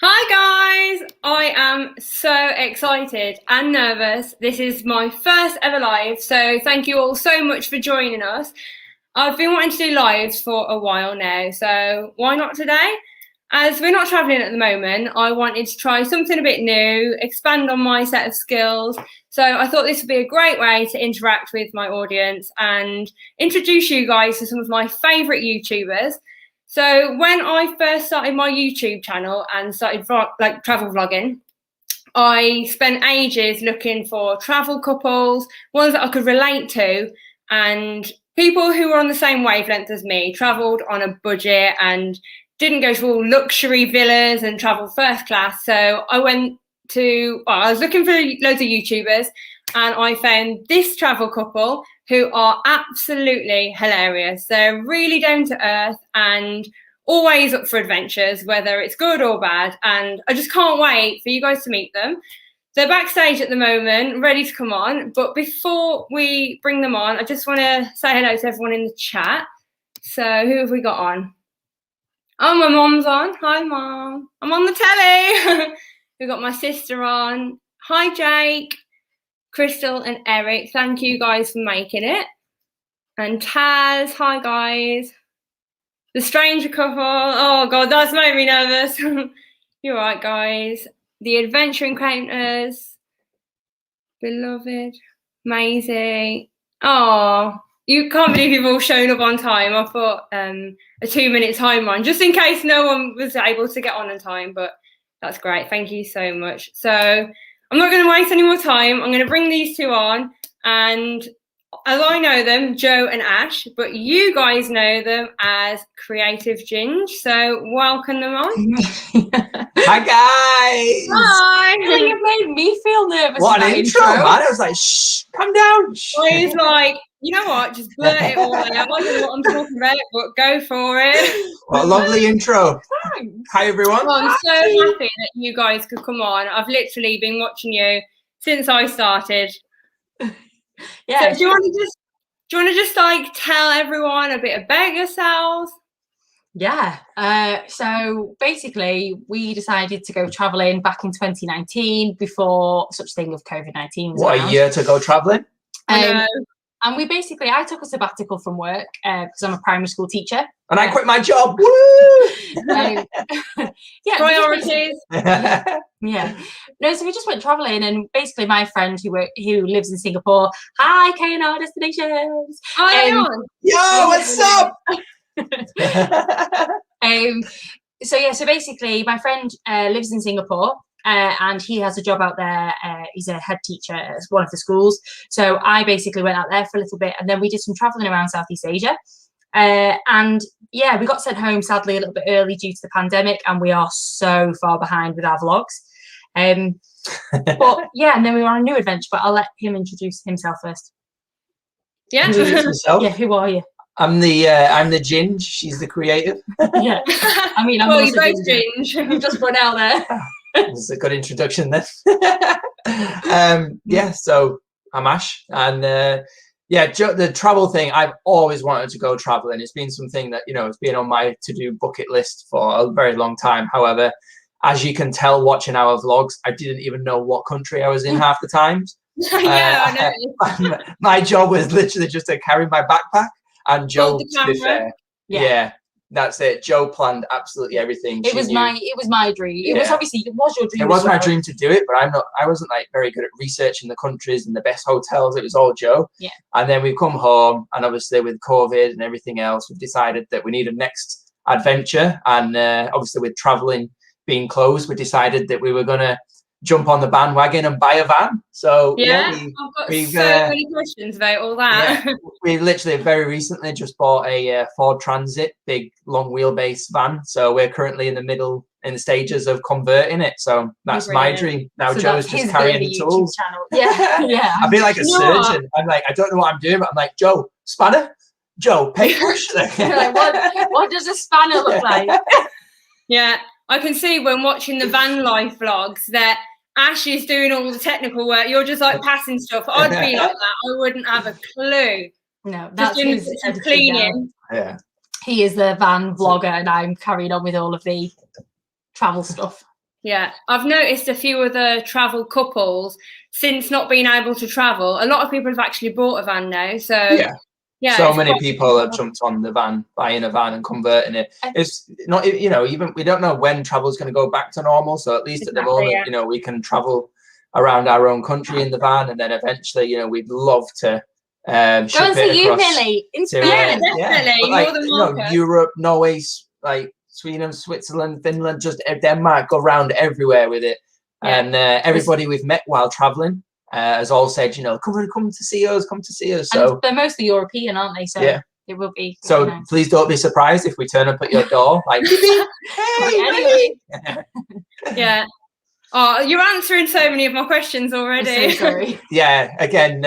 Hi guys! I am so excited and nervous. This is my first ever live, so thank you all so much for joining us. I've been wanting to do lives for a while now, so why not today? As we're not travelling at the moment, I wanted to try something a bit new, expand on my set of skills. So I thought this would be a great way to interact with my audience and introduce you guys to some of my favourite YouTubers. So when I first started my YouTube channel and started travel vlogging, I spent ages looking for travel couples, ones that I could relate to, and people who were on the same wavelength as me, travelled on a budget and didn't go to all luxury villas and travel first class. So I was looking for loads of YouTubers and I found this travel couple who are absolutely hilarious. They're really down to earth and always up for adventures, whether it's good or bad. And I just can't wait for you guys to meet them. They're backstage at the moment, ready to come on. But before we bring them on, I just want to say hello to everyone in the chat. So who have we got on? Oh, my mom's on. Hi, Mom. I'm on the telly. We've got my sister on. Hi, Jake, Crystal and Eric. Thank you guys for making it. And Taz. Hi, guys. The stranger couple. Oh, God, that's made me nervous. You're right, guys. The adventure encounters. Beloved. Maisie. Oh, you can't believe you've all shown up on time. I thought a 2-minute time on, just in case no one was able to get on time, but that's great. Thank you so much. So I'm not going to waste any more time. I'm going to bring these two on, and as I know them, Joe and Ash, but you guys know them as Creative Ginge. So welcome them on. Hi guys. Hi. Really, you made me feel nervous. What an intro, man! I was like, shh, calm down. I was like, you know what? Just blurt it all out. I don't know what I'm talking about, but go for it. What a lovely intro. Thanks. Hi everyone. Well, I'm so happy that you guys could come on. I've literally been watching you since I started. Yeah. So do you want to just like tell everyone a bit about yourselves? Yeah. So basically, we decided to go traveling back in 2019 before such thing of COVID-19 was What around. a year to go traveling. And I took a sabbatical from work because I'm a primary school teacher. And I quit my job. Woo! Yeah. Priorities. Yeah. No, so we just went traveling, and basically my friend who lives in Singapore. Hi, K&R Destinations. Yo, what's up? So basically my friend lives in Singapore and he has a job out there. He's a head teacher at one of the schools, so I basically went out there for a little bit, and then we did some traveling around Southeast Asia, and yeah, we got sent home sadly a little bit early due to the pandemic, and we are so far behind with our vlogs, but yeah, and then we were on a new adventure, but I'll let him introduce himself first. Yeah. Yeah, who are you? I'm the Ginge. She's the creative. Yeah. I mean, I'm well, also you both Ginge. You've just put out there. It's a good introduction then. Yeah, so I'm Ash, and the travel thing, I've always wanted to go traveling. It's been something that, it's been on my to-do bucket list for a very long time. However, as you can tell watching our vlogs, I didn't even know what country I was in half the times. Yeah, I know. My job was literally just to carry my backpack, and Joe, to be fair, yeah, that's it. Joe planned absolutely everything. It was my dream. It was your dream. It was my dream to do it, but I wasn't like very good at researching the countries and the best hotels. It was all Joe. Yeah. And then we've come home, and obviously with COVID and everything else, we've decided that we need a next adventure. And obviously with traveling being closed, we decided that we were gonna jump on the bandwagon and buy a van. So I've got so many questions about all that. Yeah, we literally very recently just bought a Ford Transit, big long wheelbase van. So we're currently in the stages of converting it. So that's my dream. Now so Joe's just carrying the tools. Yeah, yeah. I feel like a surgeon. I'm like, I don't know what I'm doing, but I'm like, Joe, spanner. Joe, paintbrush. Like, what does a spanner look like? Yeah, I can see when watching the van life vlogs that Ash is doing all the technical work. You're just like passing stuff. I'd be like that. I wouldn't have a clue. No, that's his cleaning. Yeah. He is the van vlogger, and I'm carrying on with all of the travel stuff. Yeah, I've noticed a few other travel couples since not being able to travel. A lot of people have actually bought a van now. So yeah, so many people have jumped on the van, buying a van and converting it. It's not, you know, even we don't know when travel is going to go back to normal. So at least at the moment, you know, we can travel around our own country in the van, and then eventually, you know, we'd love to go and see you, Millie. Yeah, definitely. Like, More than you know, Europe, Norway, like Sweden, Switzerland, Finland, just Denmark, go around everywhere with it. And everybody we've met while traveling has all said, you know, come to see us, come to see us. So and they're mostly European, aren't they? So it will be. So nice. Please don't be surprised if we turn up at your door like, hey, yeah. Oh, you're answering so many of my questions already. I'm so sorry. Yeah, again,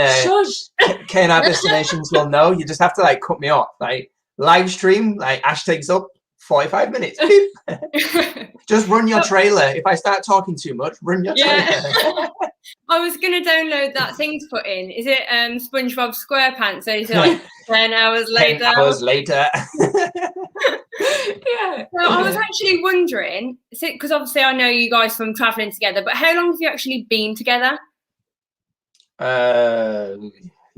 K&R Destinations will know. You just have to like cut me off. Like live stream, like Ash takes up 45 minutes. Just run your trailer. If I start talking too much, run your trailer. I was going to download that thing to put in. Is it SpongeBob SquarePants? So it's like 10 hours later. 10 hours later. Yeah. So I was actually wondering, because obviously I know you guys from traveling together, but how long have you actually been together? Why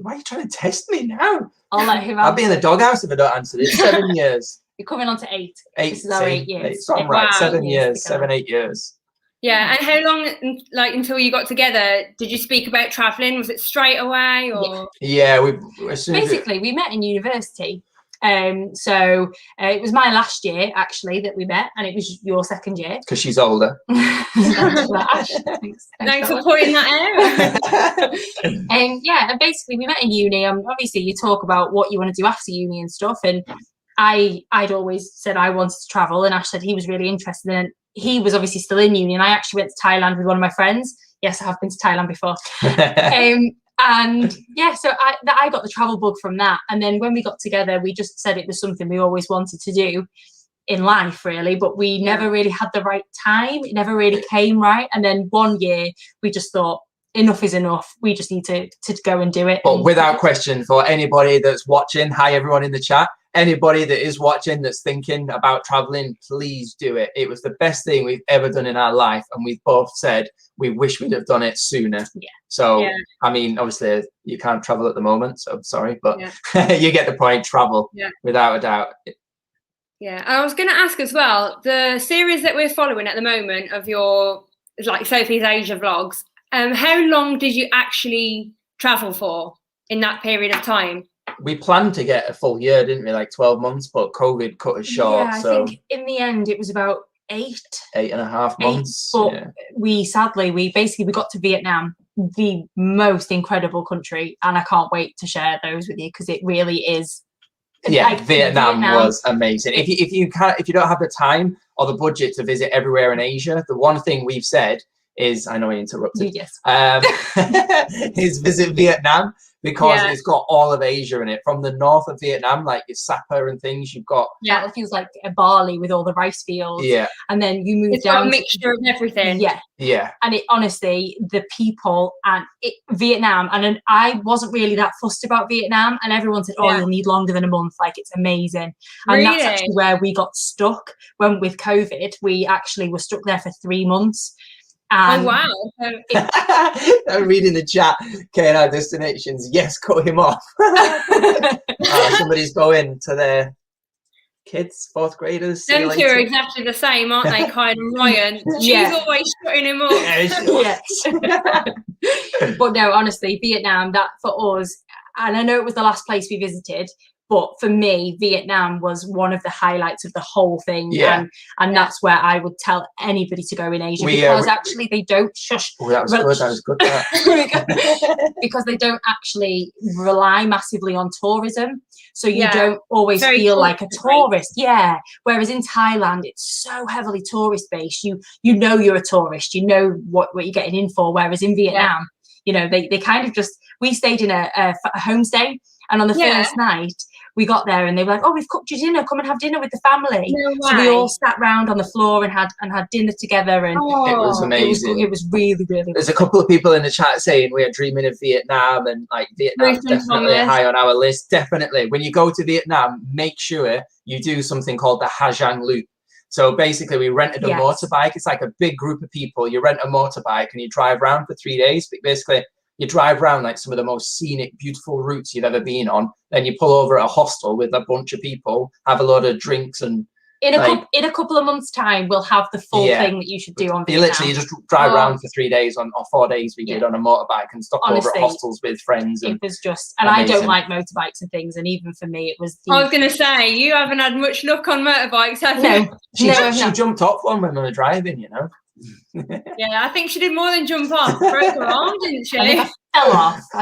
are you trying to test me now? I'll let him answer. I'll be in the doghouse if I don't answer this. 7 years. You're coming on to 8. 8. This is our 8 years. So I'm right. Wow. 7 years. 7, 8 years. Yeah, and how long, like, until you got together, did you speak about traveling? Was it straight away, or? Yeah, we met in university. So it was my last year actually that we met, and it was your second year. Because she's older. Thanks for that, Ash. Thanks for pointing that out. And basically we met in uni. Obviously you talk about what you want to do after uni and stuff, and I'd always said I wanted to travel, and Ash said he was really interested in it. He was obviously still in uni, and I actually went to Thailand with one of my friends. Yes, I have been to Thailand before. And so I got the travel bug from that. And then when we got together, we just said it was something we always wanted to do in life, really, but we never really had the right time. It never really came right. And then one year we just thought, enough is enough. We just need to go and do it. But without question, for anybody that's watching, hi everyone in the chat, anybody that is watching that's thinking about traveling, please do it. It was the best thing we've ever done in our life, and we've both said we wish we'd have done it sooner. So I mean, obviously you can't travel at the moment, so I'm sorry, but you get the point. Travel without a doubt. Yeah, I was going to ask as well, the series that we're following at the moment of your, like, Sophie's Asia vlogs, how long did you actually travel for in that period of time? We planned to get a full year, didn't we? Like 12 months, but COVID cut us short. Yeah, I think in the end it was about 8.5 months. But we got to Vietnam, the most incredible country, and I can't wait to share those with you because it really is. Yeah, Vietnam was amazing. If you don't have the time or the budget to visit everywhere in Asia, the one thing we've said is, I know I interrupted, is visit Vietnam, because it's got all of Asia in it. From the north of Vietnam, like your Sapa and things, you've got it feels like a Bali with all the rice fields. And then you move down. Got a mixture of everything. And it honestly, the people and Vietnam, and I wasn't really that fussed about Vietnam, and everyone said, "Oh, you'll need longer than a month. Like, it's amazing." And that's actually where we got stuck when with COVID. We actually were stuck there for 3 months. Oh wow! I'm reading the chat. K&R Destinations. Yes, cut him off. Somebody's going to their kids, 4th graders. Them two are exactly the same, aren't they, Kyle and Ryan? She's always shutting him up. But no, honestly, Vietnam, that for us, and I know it was the last place we visited, but for me, Vietnam was one of the highlights of the whole thing. And that's where I would tell anybody to go in Asia, because actually they don't shush. Oh, that was good. Because they don't actually rely massively on tourism. So you don't always feel like a tourist. Whereas in Thailand, it's so heavily tourist based. You know you're a tourist. You know what you're getting in for. Whereas in Vietnam, you know, they kind of just, we stayed in a homestay, and on the first night, we got there and they were like, "Oh, we've cooked you dinner. Come and have dinner with the family." So we all sat round on the floor and had dinner together, and it was amazing. It was really, really. There's a couple of people in the chat saying we are dreaming of Vietnam, and like Vietnam's definitely high on our list. Definitely, when you go to Vietnam, make sure you do something called the Ha Giang Loop. So basically, we rented a Yes. motorbike. It's like a big group of people. You rent a motorbike and you drive around for 3 days. But basically, you drive around like some of the most scenic, beautiful routes you've ever been on. Then you pull over at a hostel with a bunch of people, have a load of drinks, and in a couple of months' time, we'll have the full thing that you should do on video. You just drive around for 3 days or 4 days we did on a motorbike and stop over at hostels with friends. It was just, and amazing. I don't like motorbikes and things, and even for me, it was. I was going to say, you haven't had much luck on motorbikes, have you? She jumped off one when we were driving, you know. Yeah, I think she did more than jump off. Broke her arm, didn't she? I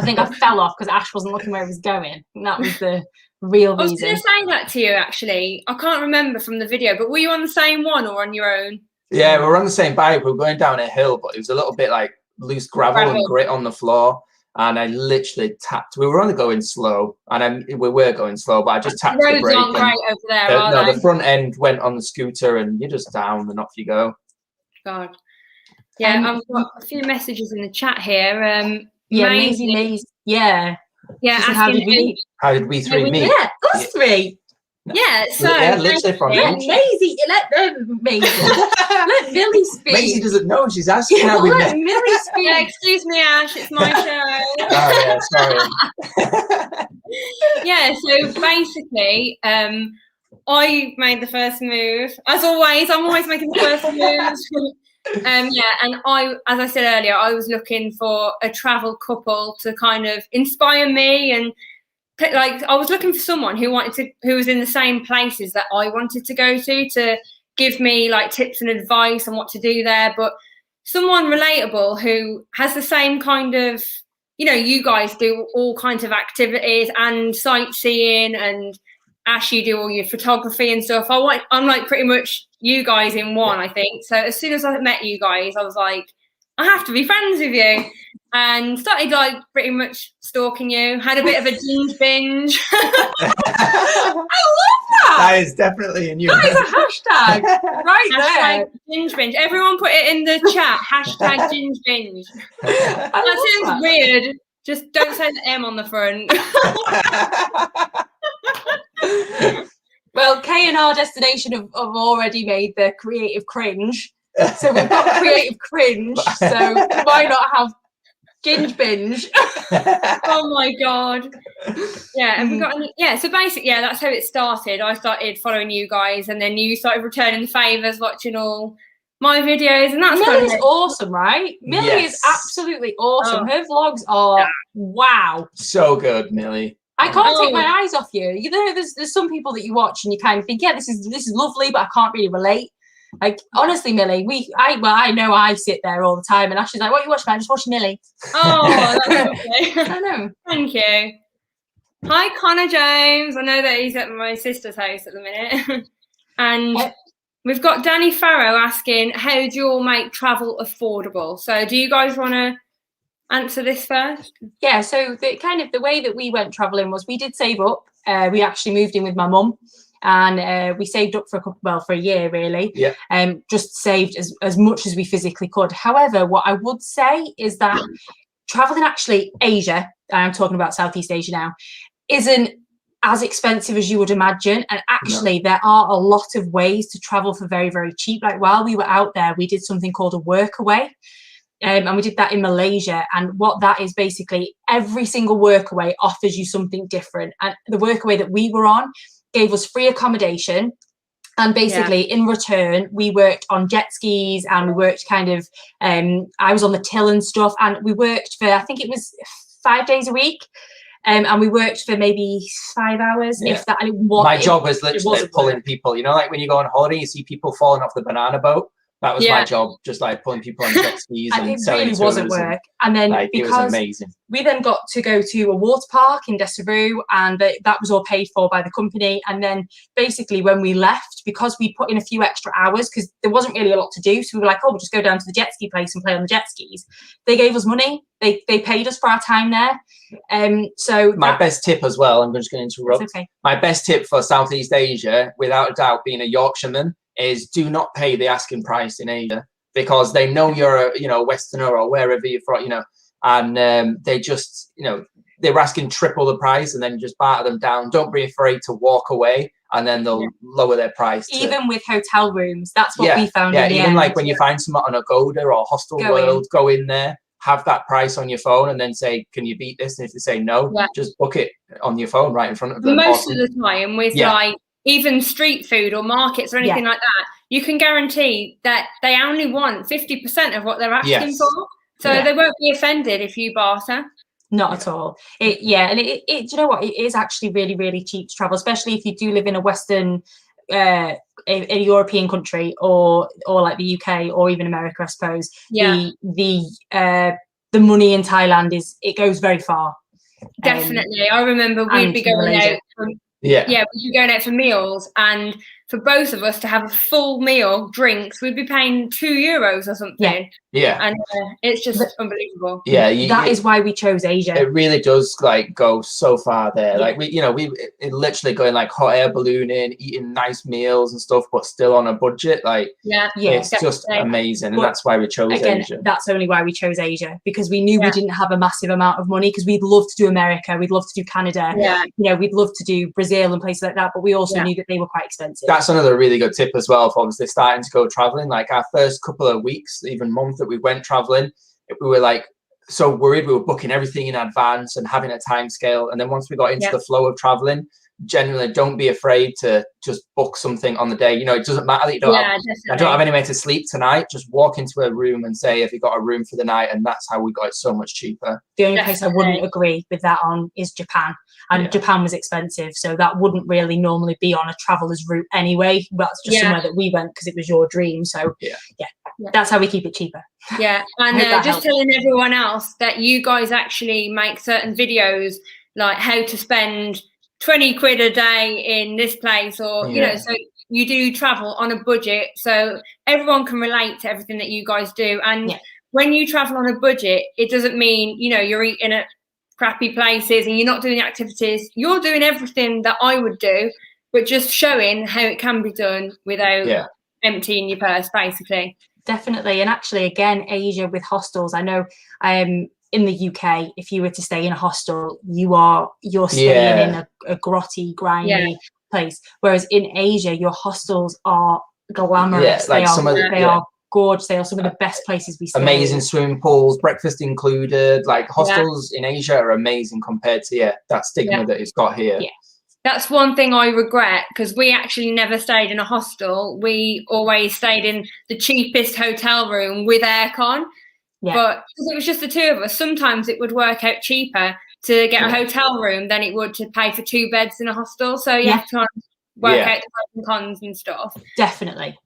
think I fell off because Ash wasn't looking where he was going. And that was the real reason. I was going to say that to you, actually. I can't remember from the video, but were you on the same one or on your own? Yeah, we were on the same bike. We were going down a hill, but it was a little bit like loose gravel and grit on the floor. And I literally tapped. We were only going slow, and we were going slow, but I just tapped the brake. Roads aren't great over there, are they? The front end went on the scooter, and you're just down, and off you go. God. Yeah, I've got a few messages in the chat here. Maisie. Yeah. Yeah, how did we three meet? Yeah, us three. Yeah, so literally from Maisie, let Millie speak. Maisie doesn't know. She's asking how we met. Millie speak. Yeah, excuse me, Ash. It's my show. Oh yeah, sorry. Yeah, so basically, I made the first move. As always, I'm always making the first moves. And as I said earlier, I was looking for a travel couple to kind of inspire me, and like I was looking for someone who was in the same places that I wanted to go to give me like tips and advice on what to do there, but someone relatable who has the same kind of, you guys do all kinds of activities and sightseeing, and Ash, you do all your photography and stuff. I'm like pretty much you guys in one, I think. So as soon as I met you guys, I was like, I have to be friends with you, and started like pretty much stalking you. Had a bit of a Ginge binge. I love that. That is definitely a new. That is a hashtag right there. Ginge binge. Everyone put it in the chat. Hashtag Ginge binge. That sounds weird. Just don't say the M on the front. Well, Kay and our destination have already made the creative cringe. So we've got creative cringe. So why not have Ginge binge? Oh my god. Yeah, have we got any? Yeah, so basically, that's how it started. I started following you guys, and then you started returning the favours, watching all my videos, and that's Millie's awesome, right? Millie is absolutely awesome. Her vlogs are wow. So good, Millie. I can't take my eyes off you. There's some people that you watch and you kind of think, yeah, this is lovely, but I can't really relate. Like, honestly, Millie, I know I sit there all the time, and Ashley's like, what are you watching? I just watch Millie. Oh, that's lovely. I know. Thank you. Hi, Connor James. I know that he's at my sister's house at the minute. And we've got Danny Farrow asking, how do you all make travel affordable? So do you guys want to answer this first? Yeah, so the way that we went traveling was we did save up. We actually moved in with my mum, and we saved up for a year really. Yeah. Just saved as much as we physically could. However, what I would say is that traveling actually Asia, I'm talking about Southeast Asia now, isn't as expensive as you would imagine. And actually there are a lot of ways to travel for very, very cheap. Like while we were out there, we did something called a workaway. And we did that in Malaysia. And what that is basically, every single workaway offers you something different. And the workaway that we were on gave us free accommodation. And basically in return, we worked on jet skis, and we worked I was on the till and stuff. And we worked for, I think it was 5 days a week. And we worked for maybe 5 hours, if that. And my job was literally pulling people, like when you go on holiday, you see people falling off the banana boat. That was my job, just like pulling people on jet skis and selling it really wasn't work. And then it was amazing. We then got to go to a water park in Desaru, and that was all paid for by the company. And then basically when we left, because we put in a few extra hours, because there wasn't really a lot to do, so we were like, we'll just go down to the jet ski place and play on the jet skis. They gave us money. They paid us for our time there. So my best tip as well, I'm just going to interrupt. Okay. My best tip for Southeast Asia, without a doubt, being a Yorkshireman, is do not pay the asking price in Asia, because they know you're a Westerner or wherever you're from, and they just, they were asking triple the price, and then just barter them down. Don't be afraid to walk away and then they'll lower their price. Even with hotel rooms, that's what we found. Yeah, in the even end. like when you find someone on Agoda or Hostel World, go in there, have that price on your phone, and then say, "Can you beat this?" And if they say no, just book it on your phone right in front of them. Most of the time, with like even street food or markets or anything like that, you can guarantee that they only want 50% of what they're asking for, so they won't be offended if you barter. Not at all. And do you know what? It is actually really, really cheap to travel, especially if you do live in a Western, a European country, or like the UK or even America, I suppose. Yeah. The money in Thailand goes very far. Definitely. I remember we'd be going out we'd be going out for meals, and for both of us to have a full meal, drinks, we'd be paying €2 or something. And it's just unbelievable. That is why we chose Asia. It really does like go so far there. Like we literally going like hot air ballooning, eating nice meals and stuff, but still on a budget. Like it's just amazing, and that's why we chose Asia. That's only why we chose Asia, because we knew we didn't have a massive amount of money, because we'd love to do America, we'd love to do Canada, we'd love to do Brazil and places like that, but we also knew that they were quite expensive. That's another really good tip as well for obviously starting to go traveling. Like our first couple of weeks, even month that we went traveling, we were like so worried. We were booking everything in advance and having a time scale, and then once we got into the flow of traveling, genuinely don't be afraid to just book something on the day. You know, it doesn't matter that you don't I don't have anywhere to sleep tonight. Just walk into a room and say, have you got a room for the night? And that's how we got it so much cheaper. The only place I wouldn't agree with that on is Japan. And Japan was expensive, so that wouldn't really normally be on a traveler's route anyway. That's just somewhere that we went because it was your dream. So that's how we keep it cheaper. Yeah, and just telling everyone else that you guys actually make certain videos like how to spend 20 quid a day in this place, or you know, so you do travel on a budget, so everyone can relate to everything that you guys do. And when you travel on a budget, it doesn't mean, you know, you're eating at crappy places and you're not doing the activities. You're doing everything that I would do, but just showing how it can be done without emptying your purse, basically. Definitely. And actually, again, Asia with hostels, I know in the UK, if you were to stay in a hostel, you're staying in a grotty, grimy place. Whereas in Asia, your hostels are glamorous. Like they are gorgeous. They are some of the best places we stay. Amazing swimming pools, breakfast included. Like hostels in Asia are amazing compared to that stigma that it's got here. That's one thing I regret, because we actually never stayed in a hostel. We always stayed in the cheapest hotel room with aircon. But because it was just the two of us, sometimes it would work out cheaper to get a hotel room than it would to pay for 2 beds in a hostel. So you have to work out the pros and cons and stuff. Definitely.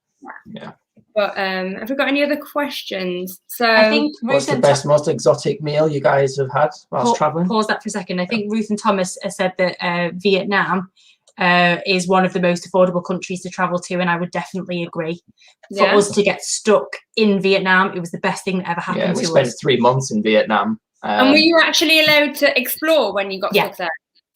But have we got any other questions? So I think what's the best, most exotic meal you guys have had whilst traveling? Pause that for a second. I think Ruth and Thomas said that Vietnam is one of the most affordable countries to travel to, and I would definitely agree. For us to get stuck in Vietnam, it was the best thing that ever happened to us. We spent 3 months in Vietnam. And were you actually allowed to explore when you got stuck there?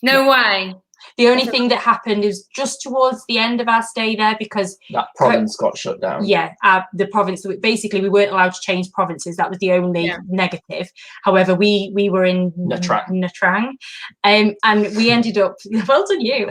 No way. The only thing that happened is just towards the end of our stay there, because that province got shut down. The province, basically we weren't allowed to change provinces. That was the only negative. However, we were in Nha Trang, and we ended up, well done you,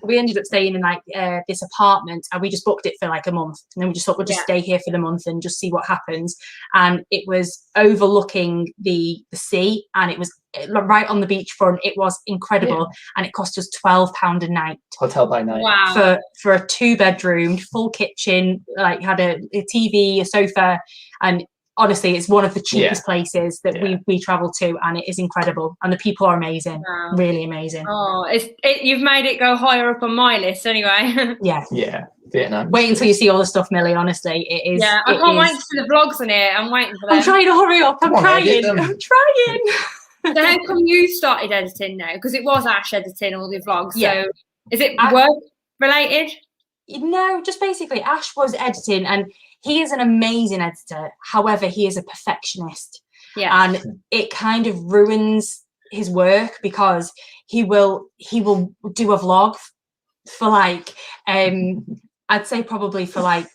we ended up staying in like this apartment, and we just booked it for like a month, and then we just thought we'll just stay here for the month and just see what happens. And it was overlooking the sea, and it was right on the beachfront. It was incredible, and it cost us £12 a night. Hotel by night. Wow. For a 2-bedroom, full kitchen, like had a TV, a sofa, and honestly, it's one of the cheapest places that we travel to, and it is incredible, and the people are amazing, really amazing. Oh, you've made it go higher up on my list anyway. Vietnam. Wait until you see all the stuff, Millie. Honestly, it is. Yeah, I can't wait to see the vlogs on it. I'm waiting for them. I'm trying to hurry up. I'm trying. So how come you started editing now? Because it was Ash editing all the vlogs. So is it work related? No, just basically Ash was editing, and he is an amazing editor. However, he is a perfectionist. And it kind of ruins his work, because he will do a vlog for like I'd say probably for like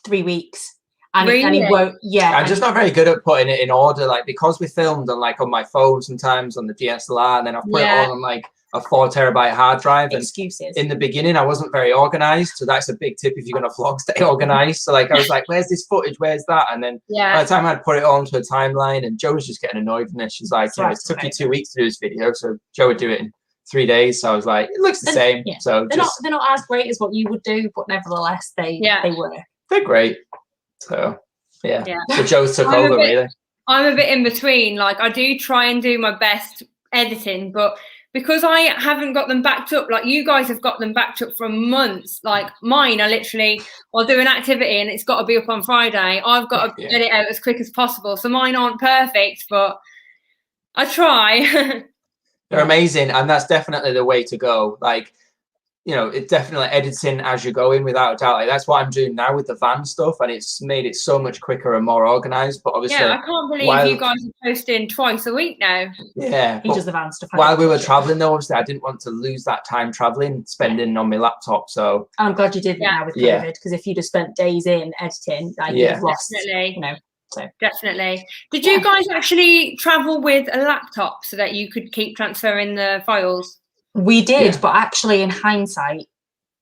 3 weeks. And, and he won't, I'm just not very good at putting it in order, like, because we filmed on my phone sometimes on the DSLR, and then I've put it all on like a 4 terabyte hard drive. And Excuses. in the beginning, I wasn't very organized. So that's a big tip if you're going to vlog, stay organized. So like, I was like, where's this footage? Where's that? And then by the time I'd put it all into a timeline, and Jo was just getting annoyed with it. She's like, you know, it took you 2 weeks to do this video. So Jo would do it in 3 days. So I was like, it looks the same. Yeah. So they're not as great as what you would do, but nevertheless, they were. They're great. So yeah. So Jo's took over really. I'm a bit in between. Like, I do try and do my best editing, but because I haven't got them backed up, like you guys have got them backed up for months. Like mine are literally, I'll do an activity and it's got to be up on Friday. I've got to get it out as quick as possible. So mine aren't perfect, but I try. They're amazing, and that's definitely the way to go. Like, you know, it definitely editing as you're going, without a doubt. Like, that's what I'm doing now with the van stuff, and it's made it so much quicker and more organized. But obviously, I can't believe you guys are posting twice a week now. Yeah, he does the van stuff. While we were traveling, though, obviously, I didn't want to lose that time traveling, spending on my laptop. So I'm glad you did now with COVID, because if you'd have spent days in editing, like you'd have lost. Definitely. You know. So. Definitely. Did you guys actually travel with a laptop so that you could keep transferring the files? We did, but actually, in hindsight,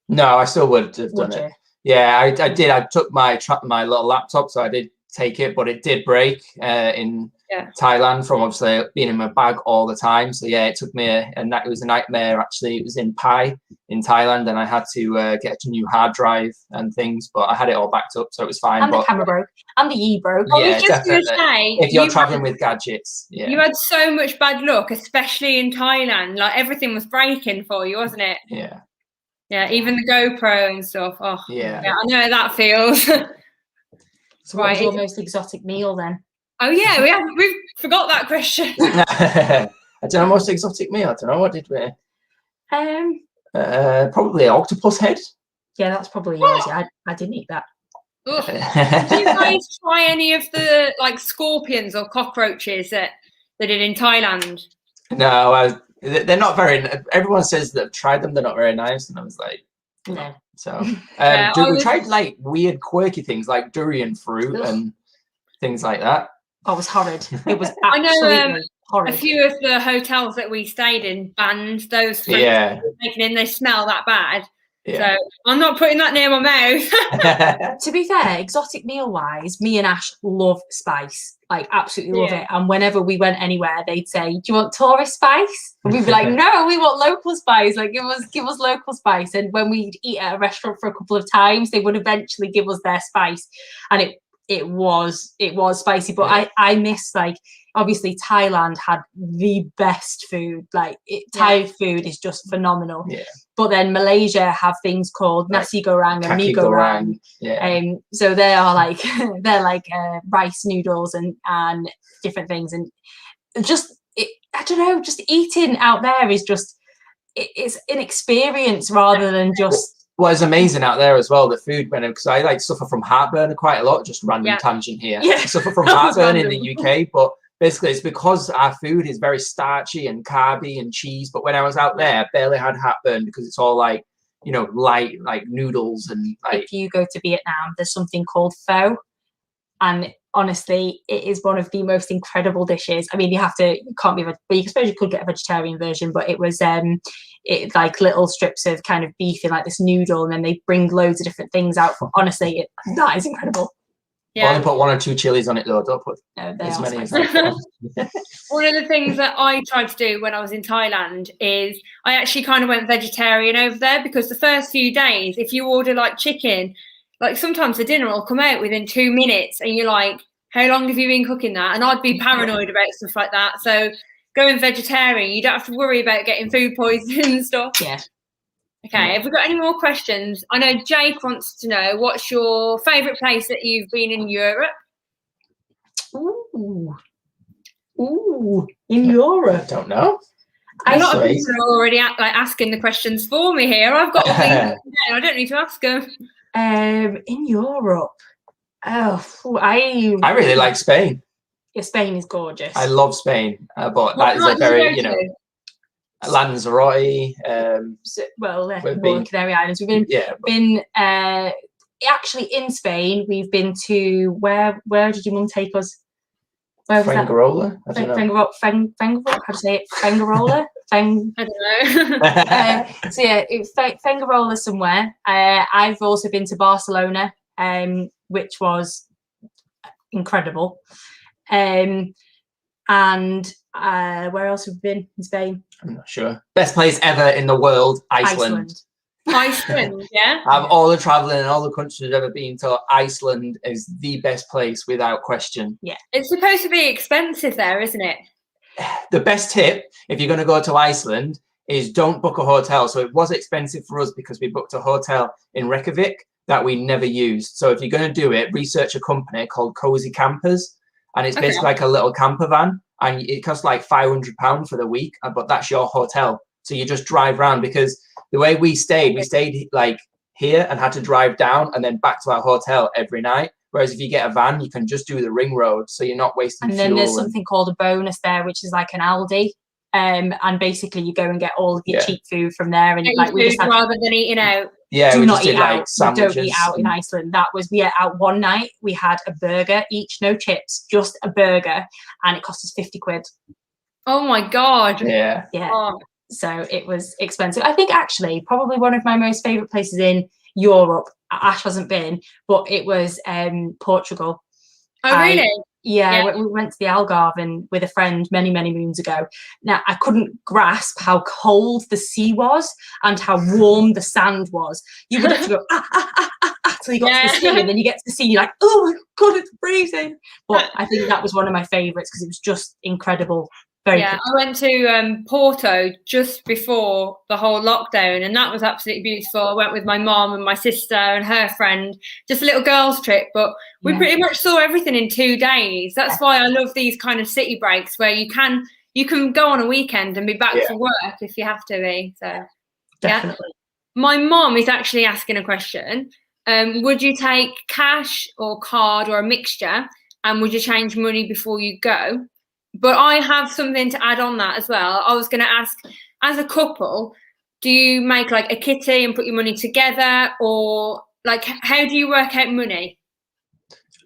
no, I still would have done it. Yeah, I did. I took my little laptop, so I did take it, but it did break in Thailand from obviously being in my bag all the time. So yeah, it took me it was a nightmare actually. It was in Pai in Thailand, and I had to get a new hard drive and things, but I had it all backed up, so it was fine. And the camera broke, and the E broke. Yeah, I was just definitely. Gonna say, if you're traveling with gadgets, you had so much bad luck, especially in Thailand. Like everything was breaking for you, wasn't it? Yeah. Yeah, even the GoPro and stuff. Oh, yeah I know how that feels. So what was your most exotic meal then? Oh yeah, we've forgot that question. I don't know, most exotic meal. I don't know, what did we? Probably octopus head. Yeah, that's probably yours. Yeah, I didn't eat that. Did you guys try any of the like scorpions or cockroaches that they did in Thailand? No, they're not very. Everyone says they've tried them. They're not very nice, and I was like, no. So, we tried like weird, quirky things like durian fruit and things like that. Oh, it was horrid. It was absolutely horrid. A few of the hotels that we stayed in banned those fruits taken in. They smell that bad. Yeah. So I'm not putting that near my mouth. To be fair, exotic meal wise, me and Ash love spice, like absolutely love it. And whenever we went anywhere, they'd say, "Do you want tourist spice?" And we'd be like, "No, we want local spice. Like give us local spice." And when we'd eat at a restaurant for a couple of times, they would eventually give us their spice, and it was spicy. But I miss, like, obviously Thailand had the best food. Like Thai food is just phenomenal. Yeah. But then Malaysia have things called nasi goreng and mee goreng. Yeah. So they are like rice noodles and different things, and just I don't know, just eating out there is just it's an experience rather than just. Well, it's amazing out there as well, the food, because I like suffer from heartburn quite a lot. Just random tangent here. Yeah. I suffer from heartburn in the UK, but basically it's because our food is very starchy and carby and cheese. But when I was out there, I barely had heartburn because it's all like, you know, light, like noodles and like. If you go to Vietnam, there's something called pho, and honestly, it is one of the most incredible dishes. I mean, you can't be, but you suppose you could get a vegetarian version, but it was like little strips of kind of beef in like this noodle, and then they bring loads of different things out. Honestly, that is incredible. Yeah. Only put 1 or 2 chilies on it though. Don't put as many as One of the things that I tried to do when I was in Thailand is I actually kind of went vegetarian over there, because the first few days, if you order like chicken, like sometimes the dinner will come out within 2 minutes and you're like, how long have you been cooking that? And I'd be paranoid about stuff like that. So going vegetarian, you don't have to worry about getting food poisoning and stuff. Yeah. Okay, have we got any more questions? I know Jake wants to know, what's your favourite place that you've been in Europe? Ooh, in Europe? I don't know. A lot of people are already asking the questions for me here. I've got all these. I don't need to ask them. In Europe, I really like Spain. Yeah, Spain is gorgeous. I love Spain, but that is a very, Lanzarote. Canary Islands. We've been actually in Spain. We've been to where did your mum take us? Where was Fuengirola? I don't know. How to say it? Fuengirola? Feng. I don't know. So yeah, it was Fengarola somewhere. I've also been to Barcelona, which was incredible. And where else have we been in Spain? I'm not sure. Best place ever in the world, Iceland. Iceland, yeah. Of all the traveling and all the countries I've ever been to, Iceland is the best place without question. Yeah. It's supposed to be expensive there, isn't it? The best tip, if you're going to go to Iceland, is don't book a hotel. So it was expensive for us because we booked a hotel in Reykjavik that we never used. So if you're going to do it, research a company called Cozy Campers. And it's basically like a little camper van. And it costs like £500 for the week. But that's your hotel. So you just drive around, because the way we stayed like here and had to drive down and then back to our hotel every night. Whereas if you get a van, you can just do the ring road, so you're not wasting fuel. And then there's something called a bonus there, which is like an Aldi. And basically you go and get all of your cheap food from there. And like we just had rather than eating out. Yeah, do we not just eat did like out. sandwiches. Don't eat out in Iceland. We ate out one night. We had a burger each, no chips, just a burger, and it cost us 50 quid. Oh my God. Yeah. Yeah. Oh. So it was expensive. I think actually probably one of my most favourite places in Europe, Ash hasn't been, but it was Portugal. Oh, really? Yeah, we went to the Algarve with a friend many, many moons ago. Now, I couldn't grasp how cold the sea was and how warm the sand was. You would have to go, till you got to the sea, and then you get to the sea, and you're like, oh my God, it's freezing. But I think that was one of my favourites because it was just incredible. I went to Porto just before the whole lockdown, and that was absolutely beautiful. I went with my mom and my sister and her friend, just a little girls' trip, but we pretty much saw everything in 2 days. That's why I love these kind of city breaks where you can go on a weekend and be back for work if you have to be. So definitely. My mom is actually asking a question. Would you take cash or card or a mixture, and would you change money before you go? But I have something to add on that as well. I was going to ask, as a couple, do you make like a kitty and put your money together, or like how do you work out money?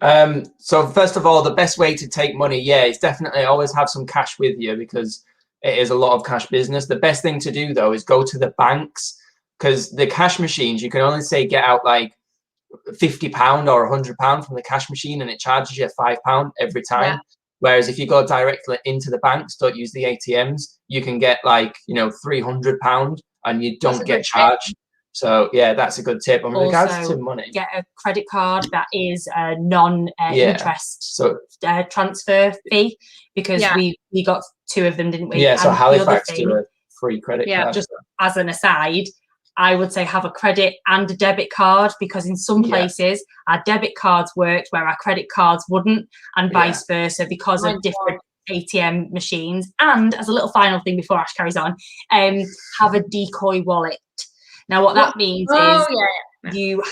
So first of all, the best way to take money, is definitely always have some cash with you, because it is a lot of cash business. The best thing to do though is go to the banks, because the cash machines, you can only say get out like £50 or £100 from the cash machine, and it charges you £5 every time. Yeah. Whereas if you go directly into the banks, don't use the ATMs, you can get like, £300 and you don't get charged. So yeah, that's a good tip. And with regards to money, get a credit card that is a non-interest transfer fee, because we got 2 of them, didn't we? Yeah, so Halifax do a free credit card. Just as an aside, I would say have a credit and a debit card, because in some places our debit cards worked where our credit cards wouldn't, and vice versa, because of different ATM machines. And as a little final thing before Ash carries on, have a decoy wallet. Now what that means is you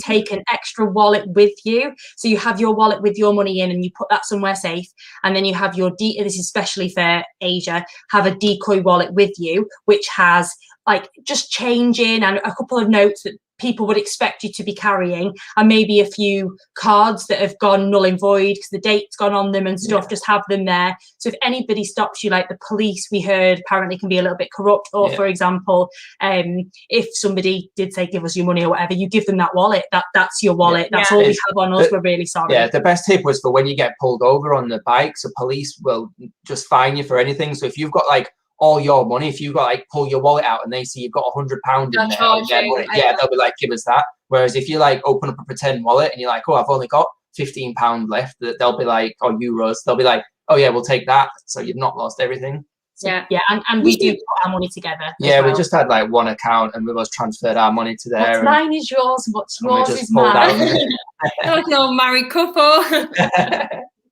take an extra wallet with you. So you have your wallet with your money in and you put that somewhere safe, and then you have your this is especially for Asia, have a decoy wallet with you, which has like just change in and a couple of notes that people would expect you to be carrying, and maybe a few cards that have gone null and void because the date's gone on them and stuff. Just have them there, so if anybody stops you, like the police, we heard apparently can be a little bit corrupt, or for example, if somebody did say give us your money or whatever, you give them that wallet. That's your wallet. That's all we have on us. We're really sorry. The best tip was for when you get pulled over on the bike, so police will just fine you for anything. So if you've got like all your money, if you've got like pull your wallet out and they see you've got £100 in there, they'll be like, give us that. Whereas if you like open up a pretend wallet and you're like, oh, I've only got £15 left, they'll be like, or euros, they'll be like, oh yeah, we'll take that. So you've not lost everything. So, and we do put our money together. Yeah, we just had like one account and we both transferred our money to there. What's mine is yours, what's yours is mine. Like an old married couple.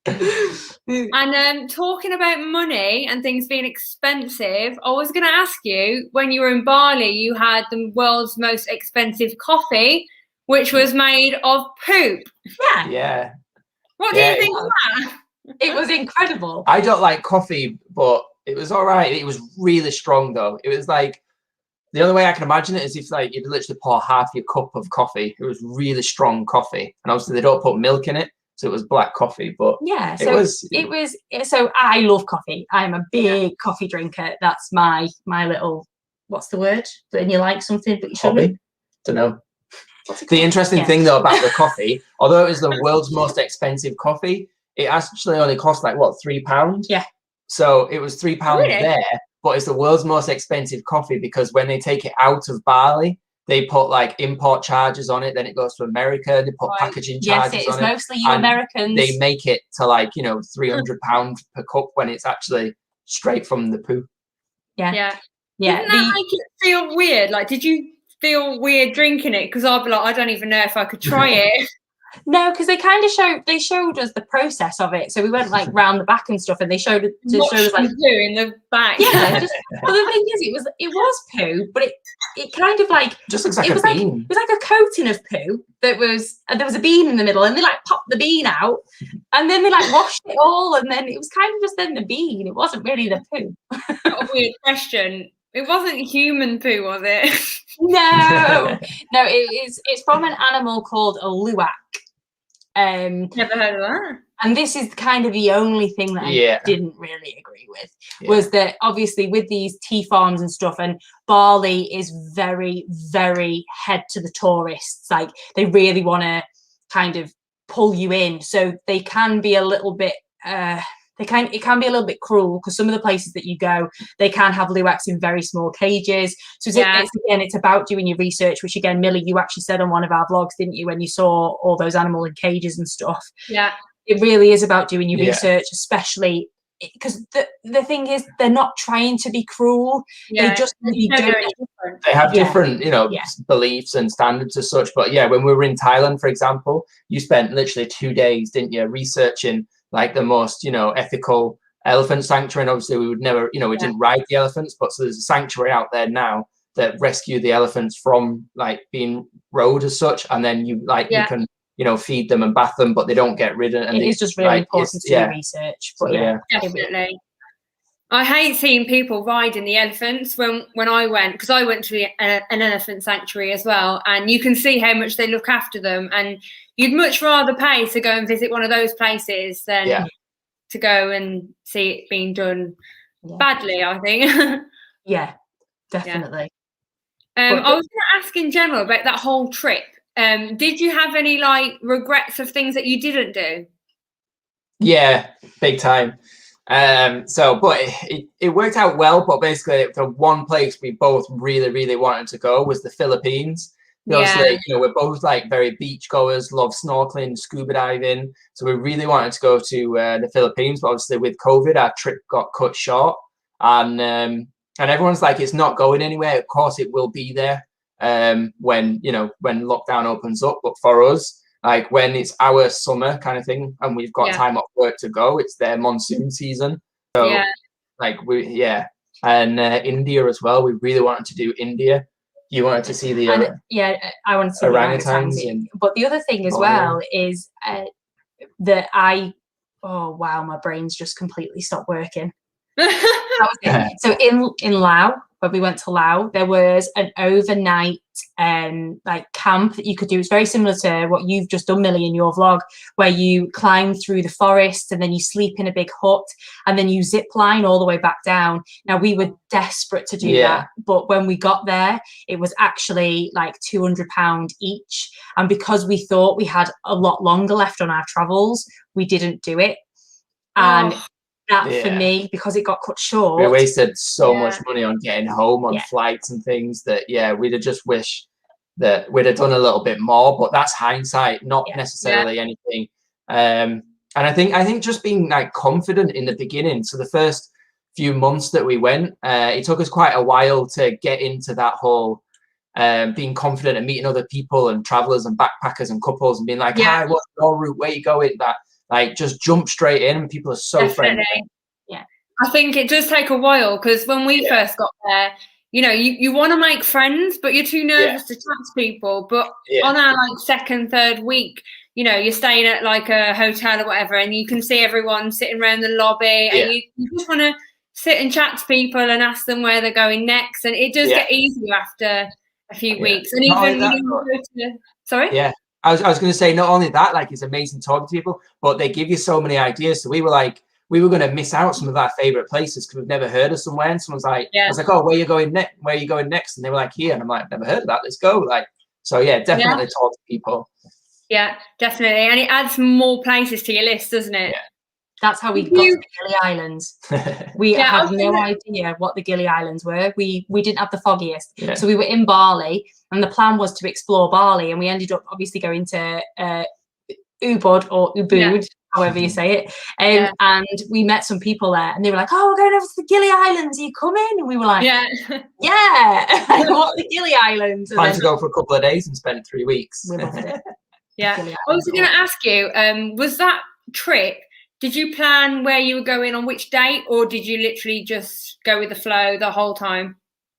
And talking about money and things being expensive, I was going to ask you, when you were in Bali, you had the world's most expensive coffee, which was made of poop. Yeah. What do you think of that? It was incredible. I don't like coffee, but it was all right. It was really strong, though. It was like, the only way I can imagine it is if like you'd literally pour half your cup of coffee. It was really strong coffee. And obviously they don't put milk in it. so it was black coffee. But yeah, it so was. so I love coffee. I'm a big coffee drinker. That's my little, what's the word when you like something but you shouldn't? Don't know. The interesting thing though about the coffee, although it was the world's most expensive coffee, it actually only cost like what, £3? Yeah. So it was £3 there, but it's the world's most expensive coffee because when they take it out of barley, they put like import charges on it. Then it goes to America. They put packaging charges on it. Yes, it's mostly you Americans. They make it to like, you know, £300 per cup when it's actually straight from the poo. Yeah. Didn't that make it feel weird? Like, did you feel weird drinking it? Because I'd be like, I don't even know if I could try it. No, because they kind of showed us the process of it. So we went like round the back and stuff, and they showed us like poo in the back. Yeah, well, the thing is, it was poo, but it kind of like just looks like a bean. It was like a coating of poo that was, and there was a bean in the middle, and they like popped the bean out, and then they like washed it all, and then it was kind of just then the bean. It wasn't really the poo. What a weird question. It wasn't human poo, was it? No, it's from an animal called a luwak. Never heard of that. And this is kind of the only thing that I didn't really agree with, was that obviously with these tea farms and stuff, and Bali is very, very head to the tourists. Like they really want to kind of pull you in. So they can be a little bit, it can be a little bit cruel, because some of the places that you go, they can have luwaks in very small cages. So it's about doing your research, which again, Millie, you actually said on one of our vlogs, didn't you, when you saw all those animals in cages and stuff? Yeah. It really is about doing your research, especially because the thing is, they're not trying to be cruel. Yeah. They just really don't. They have different, you know, beliefs and standards as such. But yeah, when we were in Thailand, for example, you spent literally 2 days, didn't you, researching like the most, you know, ethical elephant sanctuary. And obviously we would never, you know, we didn't ride the elephants, but so there's a sanctuary out there now that rescue the elephants from like being rode as such. And then you like, you can, you know, feed them and bath them, but they don't get rid of it. And it's just really important to do research. But so, definitely. I hate seeing people riding the elephants when I went, because I went to an elephant sanctuary as well, and you can see how much they look after them, and you'd much rather pay to go and visit one of those places than to go and see it being done badly, I think. Yeah, definitely. I was going to ask in general about that whole trip. Did you have any like regrets of things that you didn't do? Yeah, big time. But it worked out well. But basically, the one place we both really, really wanted to go was the Philippines. Obviously, you know, we're both like very beach goers, love snorkeling, scuba diving. So we really wanted to go to the Philippines. But obviously, with COVID, our trip got cut short, and everyone's like, it's not going anywhere. Of course, it will be there when lockdown opens up. But for us, like when it's our summer kind of thing and we've got time off work to go, it's their monsoon season. So like and India as well. We really wanted to do India. You wanted to see the I wanted to see orangutans. But the other thing as well is that my brain's just completely stopped working. That was it. So in Laos, when we went to Laos, there was an overnight like camp that you could do. It's very similar to what you've just done, Millie, in your vlog, where you climb through the forest and then you sleep in a big hut and then you zip line all the way back down. Now we were desperate to do that, but when we got there, it was actually like £200 each. And because we thought we had a lot longer left on our travels, we didn't do it. And for me, because it got cut short, we wasted so much money on getting home, on flights and things that we'd have just wished that we'd have done a little bit more. But that's hindsight, not necessarily anything. And I think just being like confident in the beginning. So the first few months that we went, it took us quite a while to get into that whole being confident and meeting other people and travelers and backpackers and couples and being like, hi, what's your route, where you going? That like just jump straight in, and people are so friendly. Yeah, I think it does take a while, because when we first got there, you know, you want to make friends, but you're too nervous to chat to people. But on our like second, third week, you know, you're staying at like a hotel or whatever, and you can see everyone sitting around the lobby, and you just want to sit and chat to people and ask them where they're going next, and it does get easier after a few weeks. And even I was going to say, not only that, like, it's amazing talking to people, but they give you so many ideas. So we were like, we were going to miss out some of our favorite places because we've never heard of somewhere. And someone's like, I was like, oh, where are you going next? Where are you going next? And they were like, here. And I'm like, I've never heard of that. Let's go. Like, so yeah, definitely talk to people. Yeah, definitely. And it adds more places to your list, doesn't it? Yeah. That's how we got to the Gili Islands. We had no idea what the Gili Islands were. We didn't have the foggiest. Yeah. So we were in Bali, and the plan was to explore Bali, and we ended up obviously going to Ubud or Ubud, however you say it. And we met some people there, and they were like, oh, we're going over to the Gili Islands. Are you coming? And we were like, yeah. What are the Gili Islands? Plan to go for a couple of days and spend 3 weeks. We loved it. Yeah. I was going to ask you, was that trip, did you plan where you were going on which date, or did you literally just go with the flow the whole time?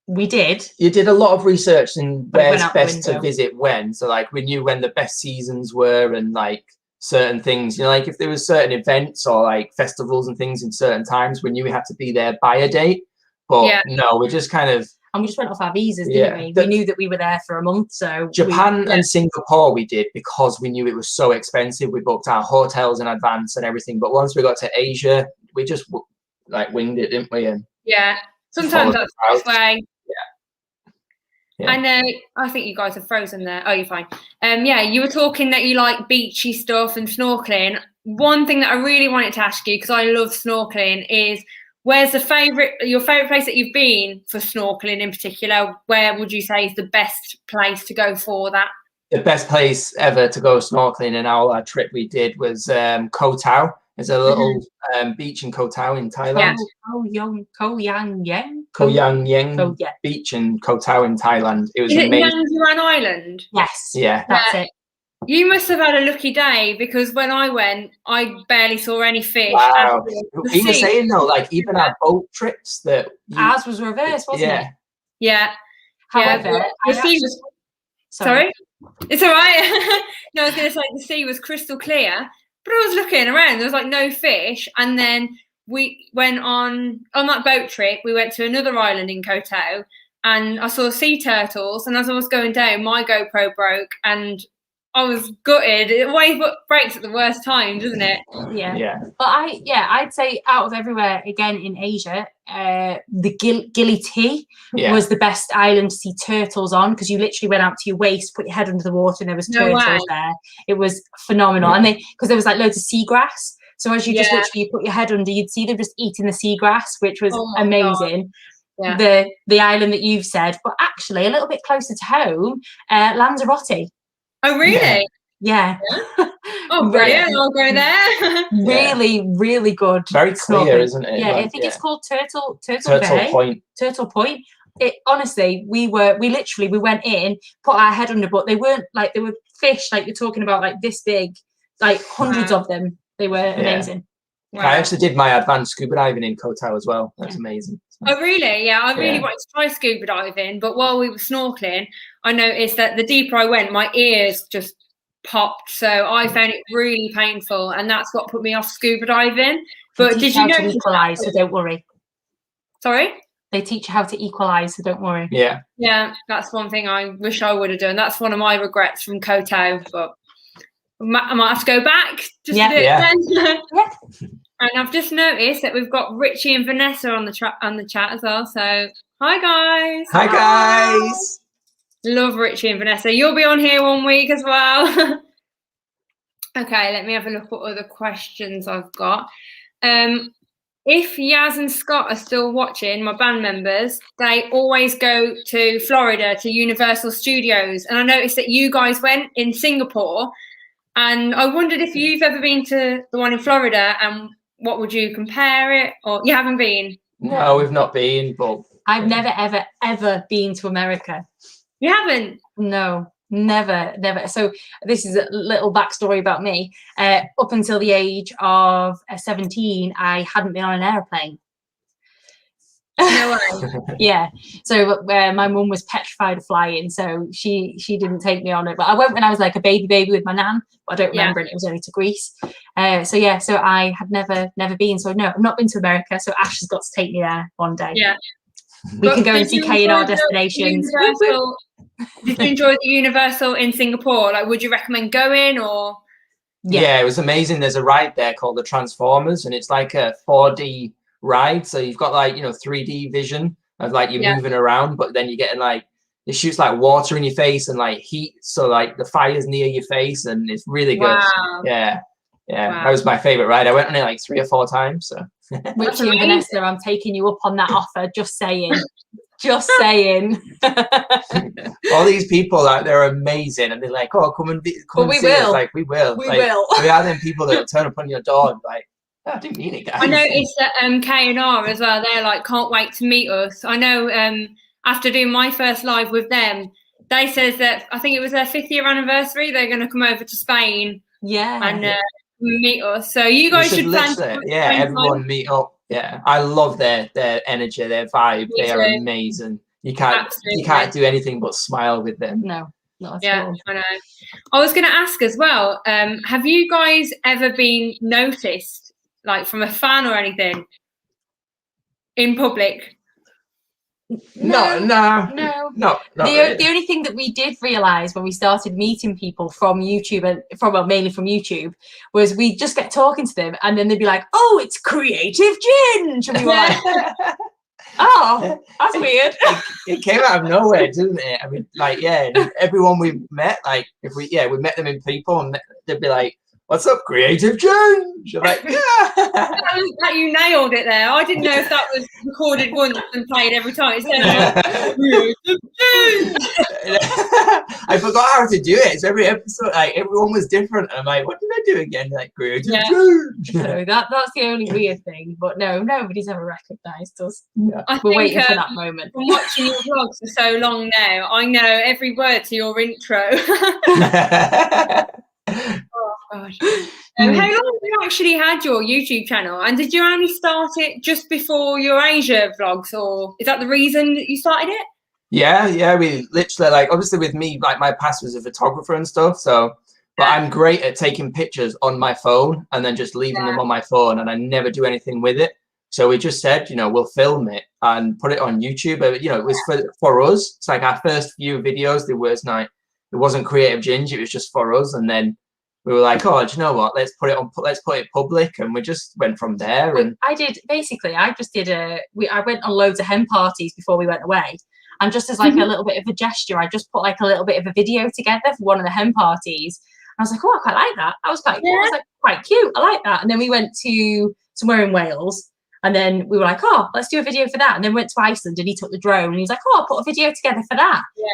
We did. You did a lot of research in where's best to visit when. So like we knew when the best seasons were and like certain things, you know, like if there was certain events or like festivals and things in certain times, we knew we had to be there by a date. But no, we just kind of... And we just went off our visas, didn't we? We knew that we were there for a month, so... Japan and Singapore we did because we knew it was so expensive. We booked our hotels in advance and everything. But once we got to Asia, we just like winged it, didn't we? And sometimes that's the best way. Yeah. And I think you guys are frozen there. Oh, you're fine. You were talking that you like beachy stuff and snorkeling. One thing that I really wanted to ask you, because I love snorkeling, is where's your favourite place that you've been for snorkeling in particular? Where would you say is the best place to go for that? The best place ever to go snorkeling in our trip we did was Koh Tao. There's a little beach in Koh Tao in Thailand. Koh Yang beach in Koh Tao in Thailand. It was amazing. Is it Yang Island? Yes. Yeah. That's it. You must have had a lucky day, because when I went, I barely saw any fish. Wow. He was saying though, like even our boat trips ours was reversed, wasn't it? Yeah. However, the sea was... Sorry? It's all right. No, I was going to say the sea was crystal clear, but I was looking around, there was like no fish. And then we went on that boat trip, we went to another island in Koh Tao, and I saw sea turtles, and as I was going down, my GoPro broke, and I was gutted. It always breaks at the worst time, doesn't it? Yeah. But I'd say out of everywhere, again in Asia, the Gili Tea was the best island to see turtles on, because you literally went out to your waist, put your head under the water, and there was turtles there. It was phenomenal. And because there was like loads of seagrass. So as you just literally put your head under, you'd see them just eating the seagrass, which was amazing. Yeah. The island that you've said, but actually a little bit closer to home, Lanzarote. Oh, really? Yeah. Oh, brilliant. I'll go there. Really, really good. Very clear, isn't it? Yeah, like, I think it's called Turtle Point. Turtle Point. It honestly, we went in, put our head under, but they weren't like, they were fish, like you're talking about, like this big, like hundreds of them. They were amazing. Wow. I actually did my advanced scuba diving in Koh Tao as well. That's amazing. Oh, really? Yeah, I really wanted to try scuba diving, but while we were snorkeling, I noticed that the deeper I went, my ears just popped. So I found it really painful, and that's what put me off scuba diving. But did you know to equalize? So don't worry. Sorry? They teach you how to equalize, so don't worry. Yeah. Yeah, that's one thing I wish I would have done. That's one of my regrets from Koh Tao, but I might have to go back just to do it again. And I've just noticed that we've got Richie and Vanessa on the chat as well. So hi guys. Hi guys. Love Richie and Vanessa. You'll be on here one week as well. Okay, let me have a look what other questions I've got. If Yaz and Scott are still watching, my band members, they always go to Florida to Universal Studios. And I noticed that you guys went in Singapore. And I wondered if you've ever been to the one in Florida, and what would you compare it? Or you haven't been? No, we've not been, but I've never, ever, ever been to America. You haven't? No, never. So this is a little backstory about me. Up until the age of 17, I hadn't been on an airplane. No way. Yeah. So my mum was petrified of flying, so she didn't take me on it. But I went when I was like a baby with my nan, but I don't remember it. It was only to Greece. So I had never been. So no, I've not been to America. So Ash has got to take me there one day. Yeah. We can go and see K&R destinations. Did you enjoy the Universal in Singapore? Like, would you recommend going or? Yeah, it was amazing. There's a ride there called the Transformers, and it's like a 4D ride. So you've got like, 3D vision of like you're moving around, but then you're getting like, it shoots like water in your face and like heat. So like the fire's near your face, and it's really good. Wow. Yeah. That was my favorite ride. I went on it like 3 or 4 times. So Richie and Vanessa, I'm taking you up on that offer. Just saying. Just saying. All these people, like, they're amazing, and they're like, "Oh, come and see us." Like, we will. We like, will. We are them people that turn up on your door and like, oh, I didn't mean it, guys. I noticed that K&R as well. They're like, can't wait to meet us. I know. After doing my first live with them, they says that I think it was their 5th year anniversary. They're going to come over to Spain. And meet us. So you guys should plan. Everyone meet up. Yeah, I love their energy, their vibe. They are amazing. You can't do anything but smile with them. No, not at all. I know. I was going to ask as well. Have you guys ever been noticed, like from a fan or anything, in public? No. The only thing that we did realize when we started meeting people from YouTube and mainly from YouTube was we just get talking to them and then they'd be like, "Oh, it's Creative Ginge," and we were like, "Oh, that's weird." It came out of nowhere, didn't it? I mean, like, everyone we met, like, we met them in people, and they'd be like, "What's up, Creative Ginge?" I'm like, That you nailed it there. I didn't know if that was recorded once and played every time. It sounded like, I forgot how to do it. So every episode, like, everyone was different. I'm like, what did I do again? Like, Creative Ginge. So that's the only weird thing. But no, nobody's ever recognised us. Yeah. We're waiting for that moment. From watching your vlogs for so long now, I know every word to your intro. Oh gosh. How long have you actually had your YouTube channel, and did you only start it just before your Asia vlogs, or is that the reason that you started it? Yeah, we literally, like, obviously with me, like, my past was a photographer and stuff, so but I'm great at taking pictures on my phone and then just leaving them on my phone, and I never do anything with it. So we just said, we'll film it and put it on YouTube. But, it was for us. It's like our first few videos, it wasn't Creative Ginge, it was just for us. And then we were like, oh, do you know what? Let's put it public, and we just went from there. And I went on loads of hen parties before we went away, and just as like a little bit of a gesture, I just put like a little bit of a video together for one of the hen parties. And I was like, oh, I quite like that. That was quite cool. I was like, quite cute. I like that. And then we went to somewhere in Wales, and then we were like, oh, let's do a video for that. And then went to Iceland, and he took the drone, and he was like, oh, I'll put a video together for that. Yeah.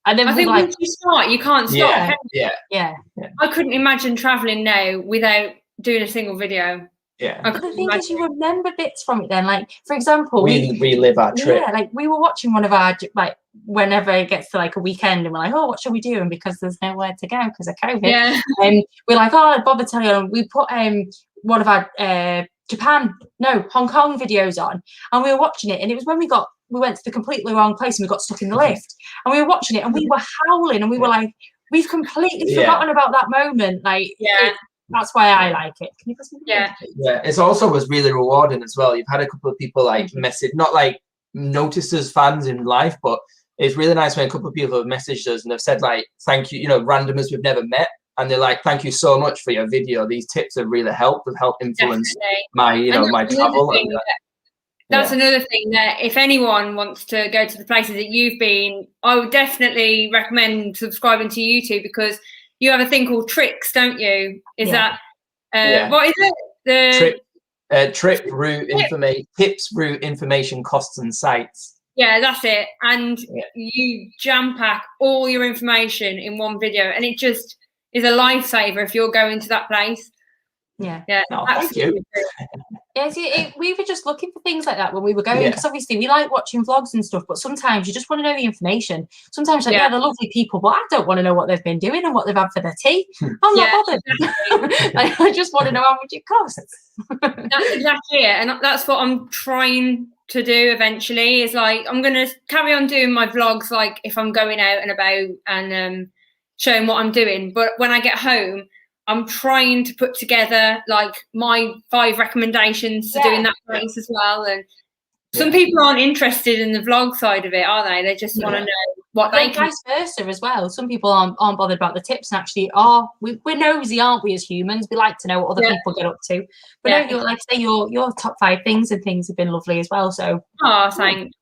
And then I think once you start, you can't stop. Yeah. I couldn't imagine traveling now without doing a single video. Yeah. But the thing is, you remember bits from it then. Like, for example, we live our trip. Yeah, like we were watching one of our, like, whenever it gets to like a weekend, and we're like, oh, what shall we do? And because there's nowhere to go because of COVID, we're like, oh, Bob will tell you. And we put one of our Hong Kong videos on, and we were watching it, and it was when we went to the completely wrong place and we got stuck in the lift, and we were watching it and we were howling, and we were like, we've completely forgotten about that moment. Like, that's why I like it. Can you put something? Yeah, it also was really rewarding as well. You've had a couple of people like message, not like notice as fans in life, but it's really nice when a couple of people have messaged us and have said like, thank you, randomers we've never met. And they're like, thank you so much for your video. These tips have really helped influence my, my travel. That's another thing that if anyone wants to go to the places that you've been, I would definitely recommend subscribing to YouTube, because you have a thing called Tricks, don't you? What is it? Trip route information, tips, route information, costs and sites. Yeah, that's it. And you jam pack all your information in one video, and it just is a lifesaver if you're going to that place. Yeah. No, thank you. We were just looking for things like that when we were going, because obviously we like watching vlogs and stuff, but sometimes you just want to know the information. Sometimes they're lovely people, but I don't want to know what they've been doing and what they've had for their tea. I'm not bothered. I just want to know how much it costs. That's exactly it, and that's what I'm trying to do eventually. Is like, I'm going to carry on doing my vlogs, like if I'm going out and about and showing what I'm doing, but when I get home, I'm trying to put together like my 5 recommendations to doing that place as well. And some people aren't interested in the vlog side of it, are they? They just want to know what they can. Vice versa as well. Some people aren't bothered about the tips, and actually we're nosy, aren't we, as humans? We like to know what other people get up to. But no, you're like say your top 5 things and things have been lovely as well. So thanks.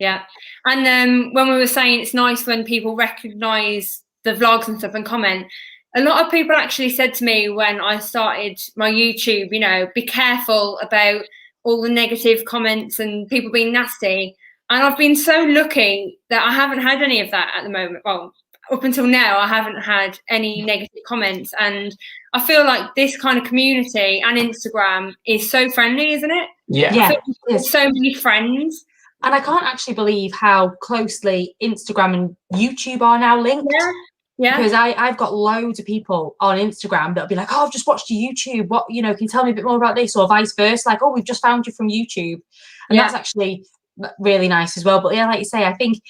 Yeah. And when we were saying it's nice when people recognise the vlogs and stuff and comment, a lot of people actually said to me when I started my YouTube, you know, be careful about all the negative comments and people being nasty. And I've been so lucky that I haven't had any of that at the moment. Well, up until now, I haven't had any negative comments. And I feel like this kind of community and Instagram is so friendly, isn't it? Yeah. There's so many friends. And I can't actually believe how closely Instagram and YouTube are now linked. Yeah. Because I've got loads of people on Instagram that'll be like, oh, I've just watched your YouTube. What, you know, can you tell me a bit more about this? Or vice versa. Like, oh, we've just found you from YouTube. And that's actually really nice as well. But yeah, like you say, I think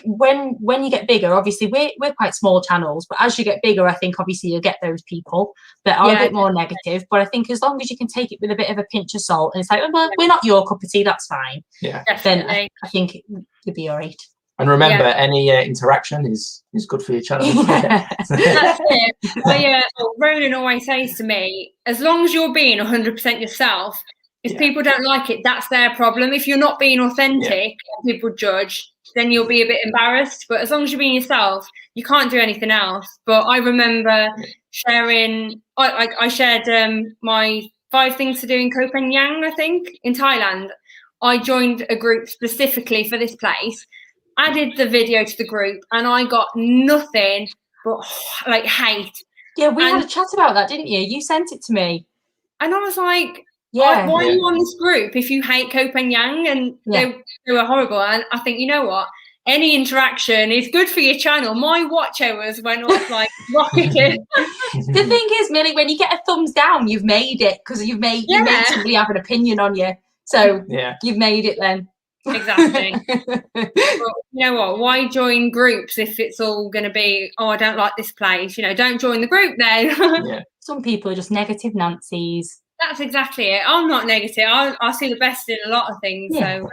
when you get bigger, obviously we're quite small channels, but as you get bigger, I think obviously you'll get those people that are a bit more negative. But I think as long as you can take it with a bit of a pinch of salt and it's like, well, we're not your cup of tea, that's fine. Yeah. Then I think you'll be all right. And remember, any interaction is good for your channel. That's it. Ronan always says to me, as long as you're being 100% yourself, if people don't like it, that's their problem. If you're not being authentic and people judge, then you'll be a bit embarrassed. But as long as you're being yourself, you can't do anything else. But I remember sharing, I shared my 5 things to do in Koh Phangan, I think, in Thailand. I joined a group specifically for this place, added the video to the group, and I got nothing but like hate. Yeah, we had a chat about that, didn't you? You sent it to me. And I was like, why are you on this group if you hate Koh Phangan? And they were horrible. And I think, you know what? Any interaction is good for your channel. My watch hours went off like rocketed. The thing is, Millie, when you get a thumbs down, you've made it, because you've made somebody have an opinion on you. So you've made it then. Exactly. But you know what? Why join groups if it's all going to be, oh, I don't like this place? You know, don't join the group then. Some people are just negative Nancy's. That's exactly it. I'm not negative. I see the best in a lot of things. So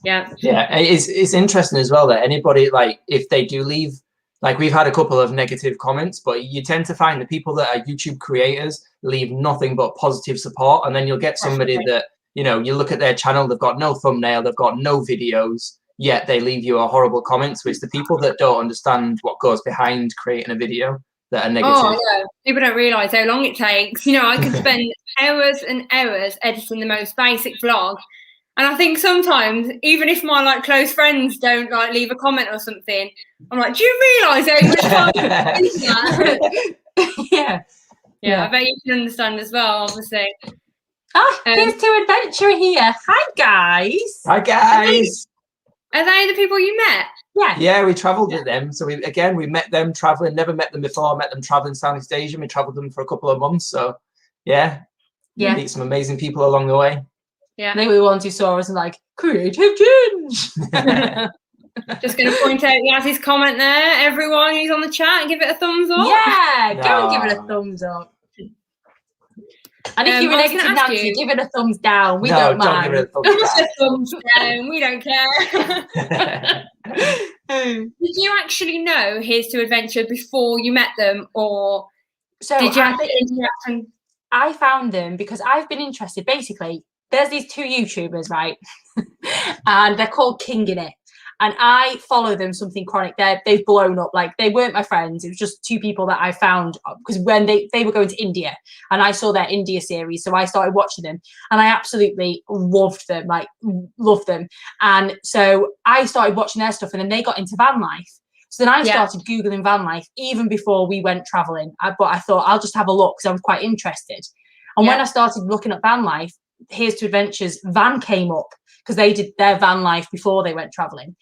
it's interesting as well that anybody, like, if they do leave, like, we've had a couple of negative comments, but you tend to find the people that are YouTube creators leave nothing but positive support, and then you'll get somebody that, you know, you look at their channel, they've got no thumbnail, they've got no videos, yet they leave you a horrible comment. So it's the people that don't understand what goes behind creating a video that are negative. Oh, yeah. People don't realise how long it takes. You know, I could spend hours and hours editing the most basic vlog. And I think sometimes, even if my like close friends don't like leave a comment or something, I'm like, do you realise how much time is that? I bet you can understand as well, obviously. Here's to adventure here. Hi guys. Hi guys. Are they the people you met? Yeah, we travelled with them. So we met them travelling. Never met them before. Met them travelling Southeast Asia. We travelled them for a couple of months. So meet some amazing people along the way. Yeah, they were the ones who saw us and like, Creative Ginge. Just going to point out Yaz's comment there. Everyone who's on the chat, and give it a thumbs up. Yeah, go and give it a thumbs up. And if you're a negative Nancy, give it a thumbs down. We don't mind. Give it a thumbs down. We don't care. Did you actually know Here's to Adventure before you met them, or did you have to interact? I found them because I've been interested. Basically, there's these 2 YouTubers, right? And they're called King in It. And I follow them, something chronic. They've blown up. Like, they weren't my friends. It was just 2 people that I found because when they were going to India and I saw their India series. So I started watching them and I absolutely loved them, And so I started watching their stuff and then they got into van life. So then I started Googling van life even before we went traveling. But I thought I'll just have a look because I was quite interested. And when I started looking at van life, Here's to Adventure's van came up because they did their van life before they went traveling.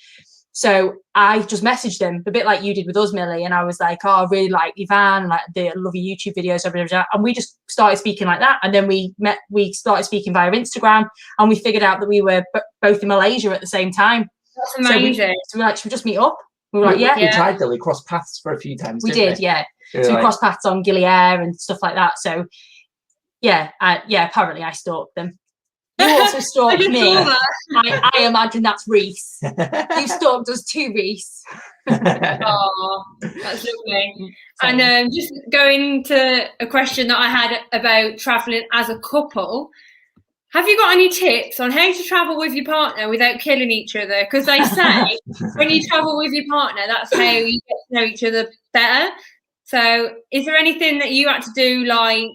So I just messaged them a bit like you did with us, Millie, and I was like, oh, I really like your van, like I love your YouTube videos, and we just started speaking like that. And then we started speaking via Instagram, and we figured out that we were both in Malaysia at the same time. That's amazing. So we were like, should we just meet up? We were like, we tried though. We crossed paths for a few times. We did. So we crossed paths on Gilly Air and stuff like that. So apparently I stalked them. You also stalked me. saw that. I imagine that's Reese. You stalked us too, Reese. Oh, that's lovely. So, And just going to a question that I had about traveling as a couple. Have you got any tips on how to travel with your partner without killing each other? Because they say when you travel with your partner, that's how you get to know each other better. So is there anything that you had to do, like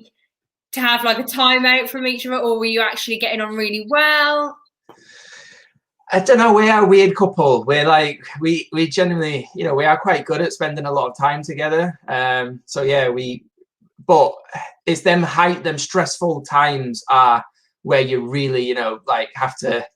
to have like a timeout from each other, or were you actually getting on really well? I don't know. We are a weird couple. We're like, we genuinely, you know, we are quite good at spending a lot of time together. So yeah, but it's them stressful times are where you really, you know, like have to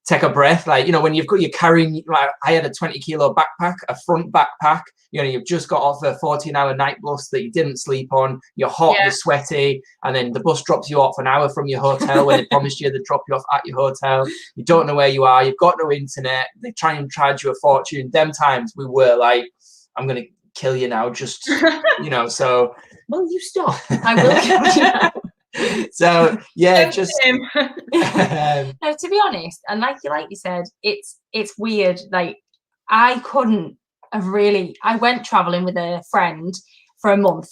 take a breath. Like, you know, when you're carrying, like I had a 20-kilo backpack, a front backpack, you know, you've just got off a 14-hour night bus that you didn't sleep on, you're hot, you're sweaty, and then the bus drops you off an hour from your hotel when they promised you they'd drop you off at your hotel. You don't know where you are, you've got no internet, they try and charge you a fortune. Them times we were like, I'm going to kill you now, just, you know, so. Will you stop? I will kill you now. So yeah, just no, to be honest, and like you said, it's weird. Like I couldn't have really. I went traveling with a friend for a month,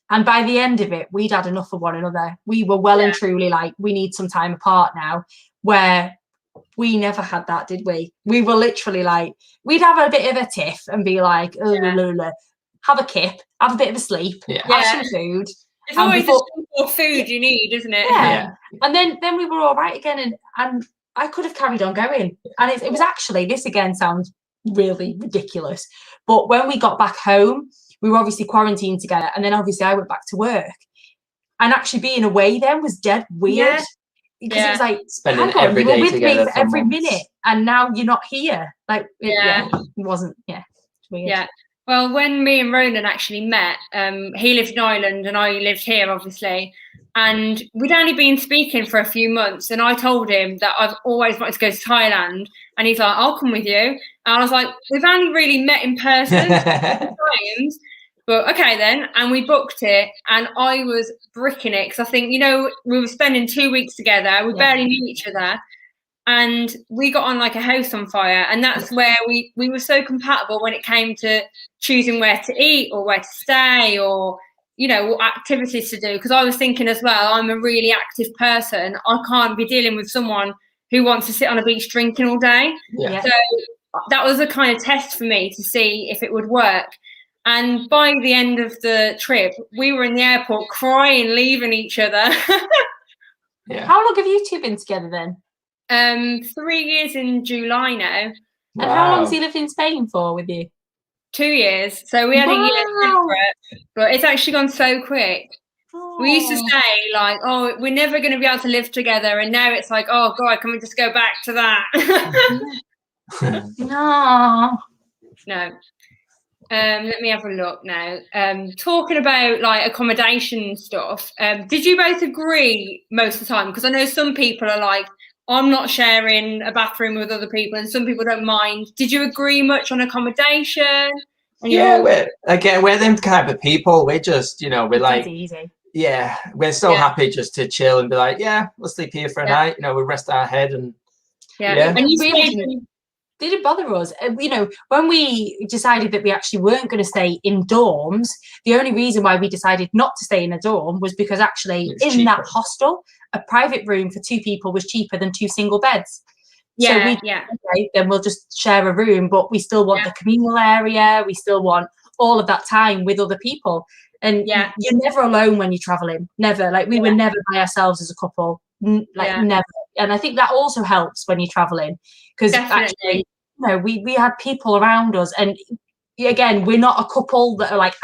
and by the end of it, we'd had enough of one another. We were well and truly like, we need some time apart now. Where we never had that, did we? We were literally like, we'd have a bit of a tiff and be like, have a kip, have a bit of a sleep, have some food. It's always the simple food you need, isn't it? Yeah. And then we were all right again, and I could have carried on going. And it was actually, this again sounds really ridiculous, but when we got back home, we were obviously quarantined together, and then obviously I went back to work. And actually being away then was dead weird. Because it was like, spending every day with together me for every months. minute, and now you're not here. Like, it wasn't, it's weird. Yeah. Well, when me and Ronan actually met, he lived in Ireland and I lived here, obviously. And we'd only been speaking for a few months. And I told him that I've always wanted to go to Thailand. And he's like, I'll come with you. And I was like, we've only really met in person times. But okay then. And we booked it. And I was bricking it. Because I think, you know, we were spending 2 weeks together. We barely knew each other. And we got on like a house on fire, and that's where we were so compatible when it came to choosing where to eat or where to stay, or, you know, what activities to do. Because I was thinking as well, I'm a really active person. I can't be dealing with someone who wants to sit on a beach drinking all day. Yeah. So that was a kind of test for me to see if it would work. And by the end of the trip, we were in the airport crying, leaving each other. How long have you two been together then? 3 years in July now. And how long has he lived in Spain for with you? 2 years. So we had a year separate, but it's actually gone so quick. We used to say like, oh, we're never going to be able to live together, and now it's like, oh God, can we just go back to that? No. Let me have a look now. Talking about like accommodation stuff, did you both agree most of the time? Because I know some people are like, I'm not sharing a bathroom with other people, and some people don't mind. Did you agree much on accommodation? Yeah, we're them type of people. We're just, you know, we're like, easy. Yeah, we're so happy just to chill and be like, yeah, we'll sleep here for a night. You know, we rest our head and And you really didn't bother us. You know, when we decided that we actually weren't going to stay in dorms, the only reason why we decided not to stay in a dorm was because actually that hostel, a private room for 2 people was cheaper than 2 single beds. Okay, then we'll just share a room, but we still want the communal area. We still want all of that time with other people. And you're never alone when you're traveling. Never. Like we were never by ourselves as a couple. Never. And I think that also helps when you're traveling, because actually, you know, we had people around us, and again, we're not a couple that are like,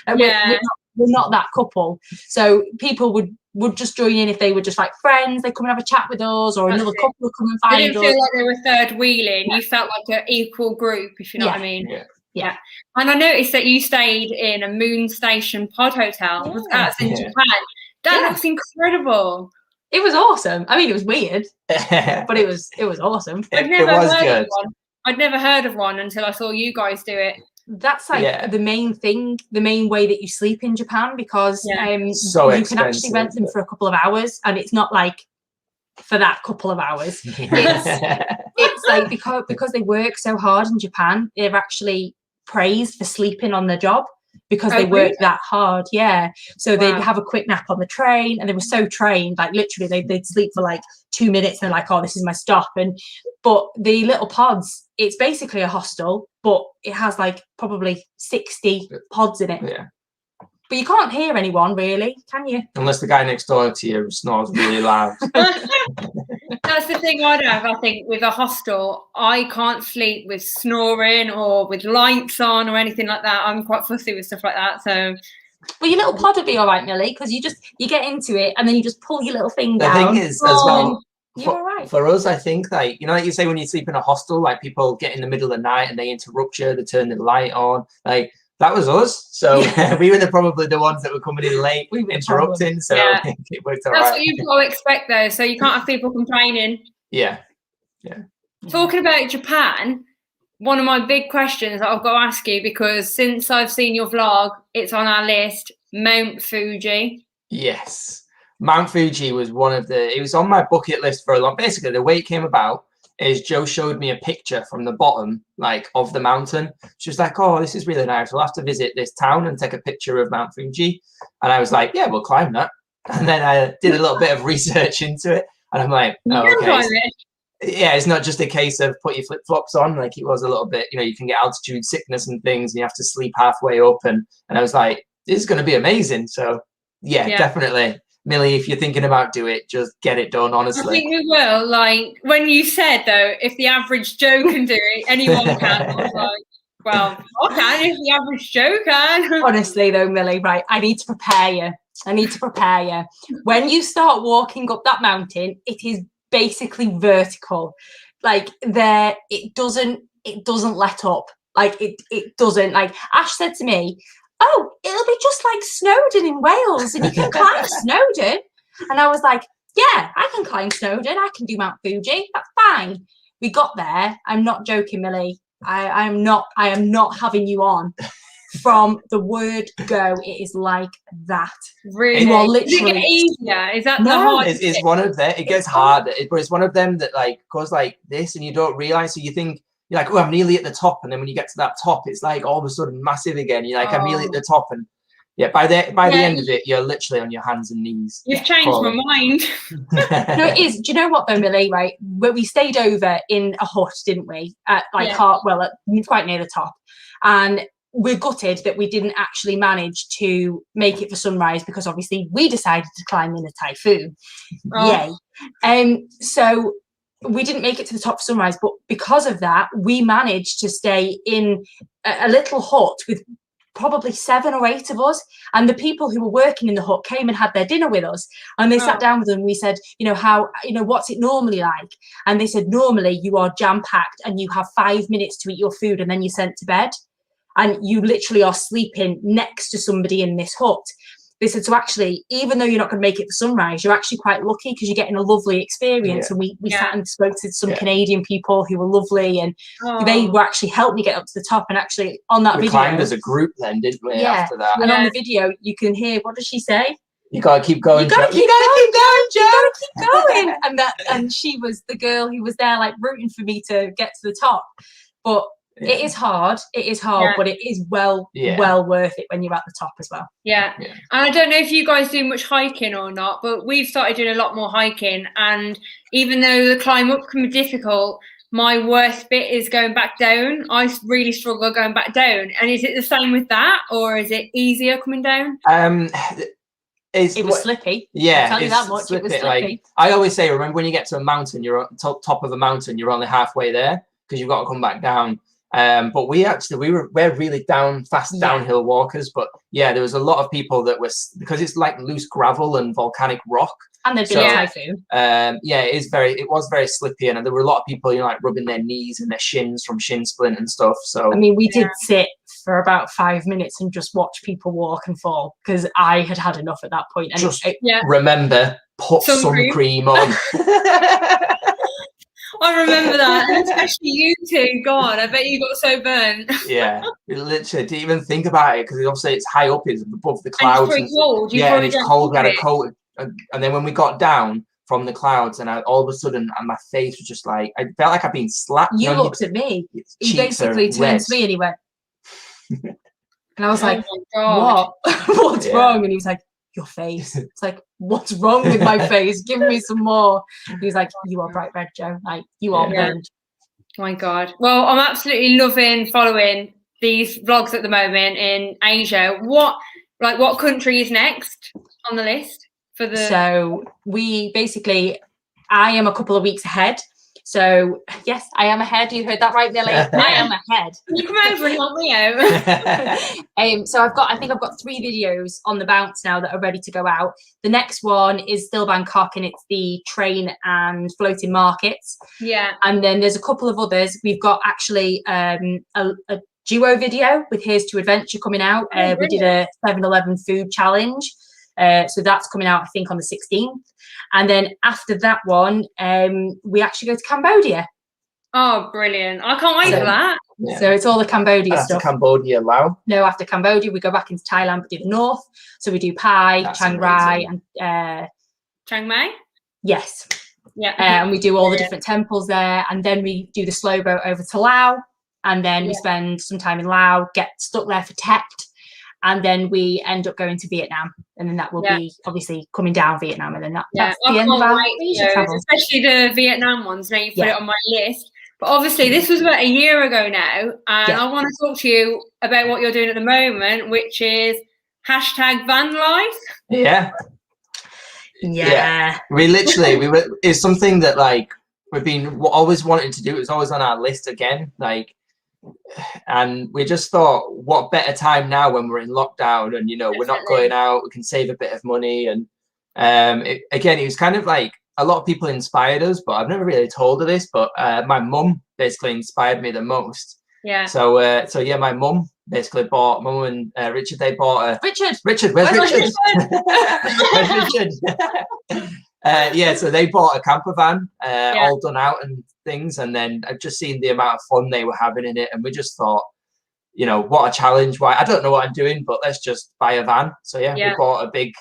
we're not that couple. So people would just join in if they were just like friends. They come and have a chat with us, or another couple would come and find us. You didn't feel like they were third wheeling. You felt like an equal group, if you know what I mean. Yeah. And I noticed that you stayed in a Moon Station pod hotel. That's in Japan. That looks incredible. It was awesome. I mean, it was weird, but it was awesome. I'd never heard of one until I saw you guys do it. That's like the main thing, the main way that you sleep in Japan, because so you can actually rent them for a couple of hours, and it's not like for that couple of hours. It's like because they work so hard in Japan, they're actually praised for sleeping on their job because they work that hard. Yeah. So they'd have a quick nap on the train, and they were so trained, like literally they'd sleep for like 2 minutes. And they're like, oh, this is my stop. But the little pods, it's basically a hostel, but it has like probably 60 pods in it. Yeah. But you can't hear anyone really, can you? Unless the guy next door to you snores really loud. That's the thing I have, I think, with a hostel. I can't sleep with snoring or with lights on or anything like that. I'm quite fussy with stuff like that. So, well, your little pod would be all right, Millie, because you get into it and then you just pull your little thing down. The thing is, as well, you're all right. For us, I think, like, you know, like you say, when you sleep in a hostel, like people get in the middle of the night and they interrupt you, they turn the light on, like. That was us. So we were probably the ones that were coming in late, interrupting. So it worked all right. That's what you've got to expect, though. So you can't have people complaining. Yeah. Talking about Japan, one of my big questions that I've got to ask you, because since I've seen your vlog, it's on our list, Mount Fuji. Yes. Mount Fuji was it was on my bucket list for a long, basically the way it came about is Joe showed me a picture from the bottom, like, of the mountain. She was like, oh, this is really nice. We'll have to visit this town and take a picture of Mount Fuji. And I was like, yeah, we'll climb that. And then I did a little bit of research into it. And I'm like, oh, okay. Yeah, it's not just a case of put your flip-flops on. Like, it was a little bit, you know, you can get altitude sickness and things, and you have to sleep halfway up. And I was like, this is going to be amazing. So, yeah, definitely. Millie, if you're thinking about it, just get it done, honestly. I think we will. Like, when you said, though, if the average Joe can do it, anyone can. I was like, well, I can if the average Joe can. Honestly, though, Millie, right, I need to prepare you. When you start walking up that mountain, it is basically vertical. Like, it doesn't let up. Like, it doesn't. Like, Ash said to me, oh, it'll be just like Snowdon in Wales, and you can climb Snowdon. And I was like, yeah, I can climb Snowdon. I can do Mount Fuji. That's fine. We got there. I'm not joking, Millie. I am not having you on. From the word go, it is like that. Really? You are literally. Does it get easier? Is that the hardest? It's one of them. It gets harder, but it's one of them that, like, goes like this, and you don't realize. So you think, you're like, oh, I'm nearly at the top. And then when you get to that top, it's like all of a sudden massive again. You're like, I'm nearly at the top. And yeah, by the end of it, you're literally on your hands and knees. You've changed my mind. No, it is. Do you know what, though, Millie, right? Where we stayed over in a hut, didn't we? At quite near the top. And we're gutted that we didn't actually manage to make it for sunrise, because obviously we decided to climb in a typhoon. Yay. So we didn't make it to the top for sunrise, but because of that, we managed to stay in a little hut with probably 7 or 8 of us. And the people who were working in the hut came and had their dinner with us. And they sat down with them. And we said, what's it normally like? And they said, normally you are jam-packed and you have 5 minutes to eat your food and then you're sent to bed. And you literally are sleeping next to somebody in this hut. They said, so actually, even though you're not going to make it for sunrise, you're actually quite lucky because you're getting a lovely experience. And we sat and spoke to some Canadian people who were lovely, and they were actually helped me get up to the top. And actually on that video, climbed as a group then, didn't we, after that? And on the video, you can hear, what does she say? You got to keep going, You got to keep going, Joe. You got to keep going. And she was the girl who was there, like, rooting for me to get to the top. But it is hard, but it is well worth it when you're at the top as well. And I don't know if you guys do much hiking or not, but we've started doing a lot more hiking, and even though the climb up can be difficult, my worst bit is going back down. I really struggle going back down. And is it the same with that, or is it easier coming down? It was slippy. Yeah, I'll tell you that much. It was slippy. Like, I always say, remember when you get to a mountain, you're on top of a mountain, you're only halfway there because you've got to come back down. But we're really fast downhill walkers. But yeah, there was a lot of people that was, because it's like loose gravel and volcanic rock. And there'd been a typhoon. It was very slippy, and there were a lot of people, like rubbing their knees and their shins from shin splint and stuff. So I mean, we did sit for about 5 minutes and just watch people walk and fall, because I had enough at that point. And just remember, put sun cream on. I remember that, and especially you two. God, I bet you got so burnt. Yeah, we literally didn't even think about it, because obviously it's high up, it's above the clouds. And it's pretty cold. And it's cold. We had a coat, and then when we got down, from the clouds, and all of a sudden, and my face was just like, I felt like I'd been slapped. You looked at me. He basically turned to me and he went, and I was like, what? What's wrong? And he was like, your face. It's like, what's wrong with my face? Give me some more. He was like, you are bright red, Joe. Like, you are burned. Oh my God. Well, I'm absolutely loving following these vlogs at the moment in Asia. What country is next on the list for the? So we basically, I am a couple of weeks ahead. So yes, I am ahead. You heard that right, Millie. I am ahead. You come over and help me out. So I think I've got 3 videos on the bounce now that are ready to go out. The next one is still Bangkok, and it's the train and floating markets. Yeah. And then there's a couple of others. We've got actually a duo video with Here's to Adventure coming out. We did a 7-Eleven food challenge. So that's coming out, I think, on the 16th. And then after that one, we actually go to Cambodia. Oh, brilliant. I can't wait for that. Yeah. So it's all the Cambodia stuff. stuff. Cambodia, Laos? No, after Cambodia, we go back into Thailand, but do the north. So we do Pai, Chiang Rai, and Chiang Mai? Yes. Yeah. And we do all the different temples there. And then we do the slow boat over to Laos. And then we spend some time in Laos, get stuck there for Tet. And then we end up going to Vietnam, and then that will be obviously coming down Vietnam, and then that's the end of our Asia travel. Especially the Vietnam ones. Now you put it on my list. But obviously, this was about a year ago now, and I want to talk to you about what you're doing at the moment, which is #vanlife. Yeah. Yeah. It's something that like we've been always wanting to do. It was always on our list again, like. And we just thought, what better time now when we're in lockdown and we're not going out, we can save a bit of money. And it was kind of like a lot of people inspired us, but I've never really told her this, but my mum basically inspired me the most. Yeah. So my mum basically bought, mum and Richard, they bought a Richard, where's Richard? Where's Richard? So they bought a camper van, all done out and things, and then I've just seen the amount of fun they were having in it, and we just thought, what a challenge. Why, I don't know what I'm doing, but let's just buy a van. So we bought a big,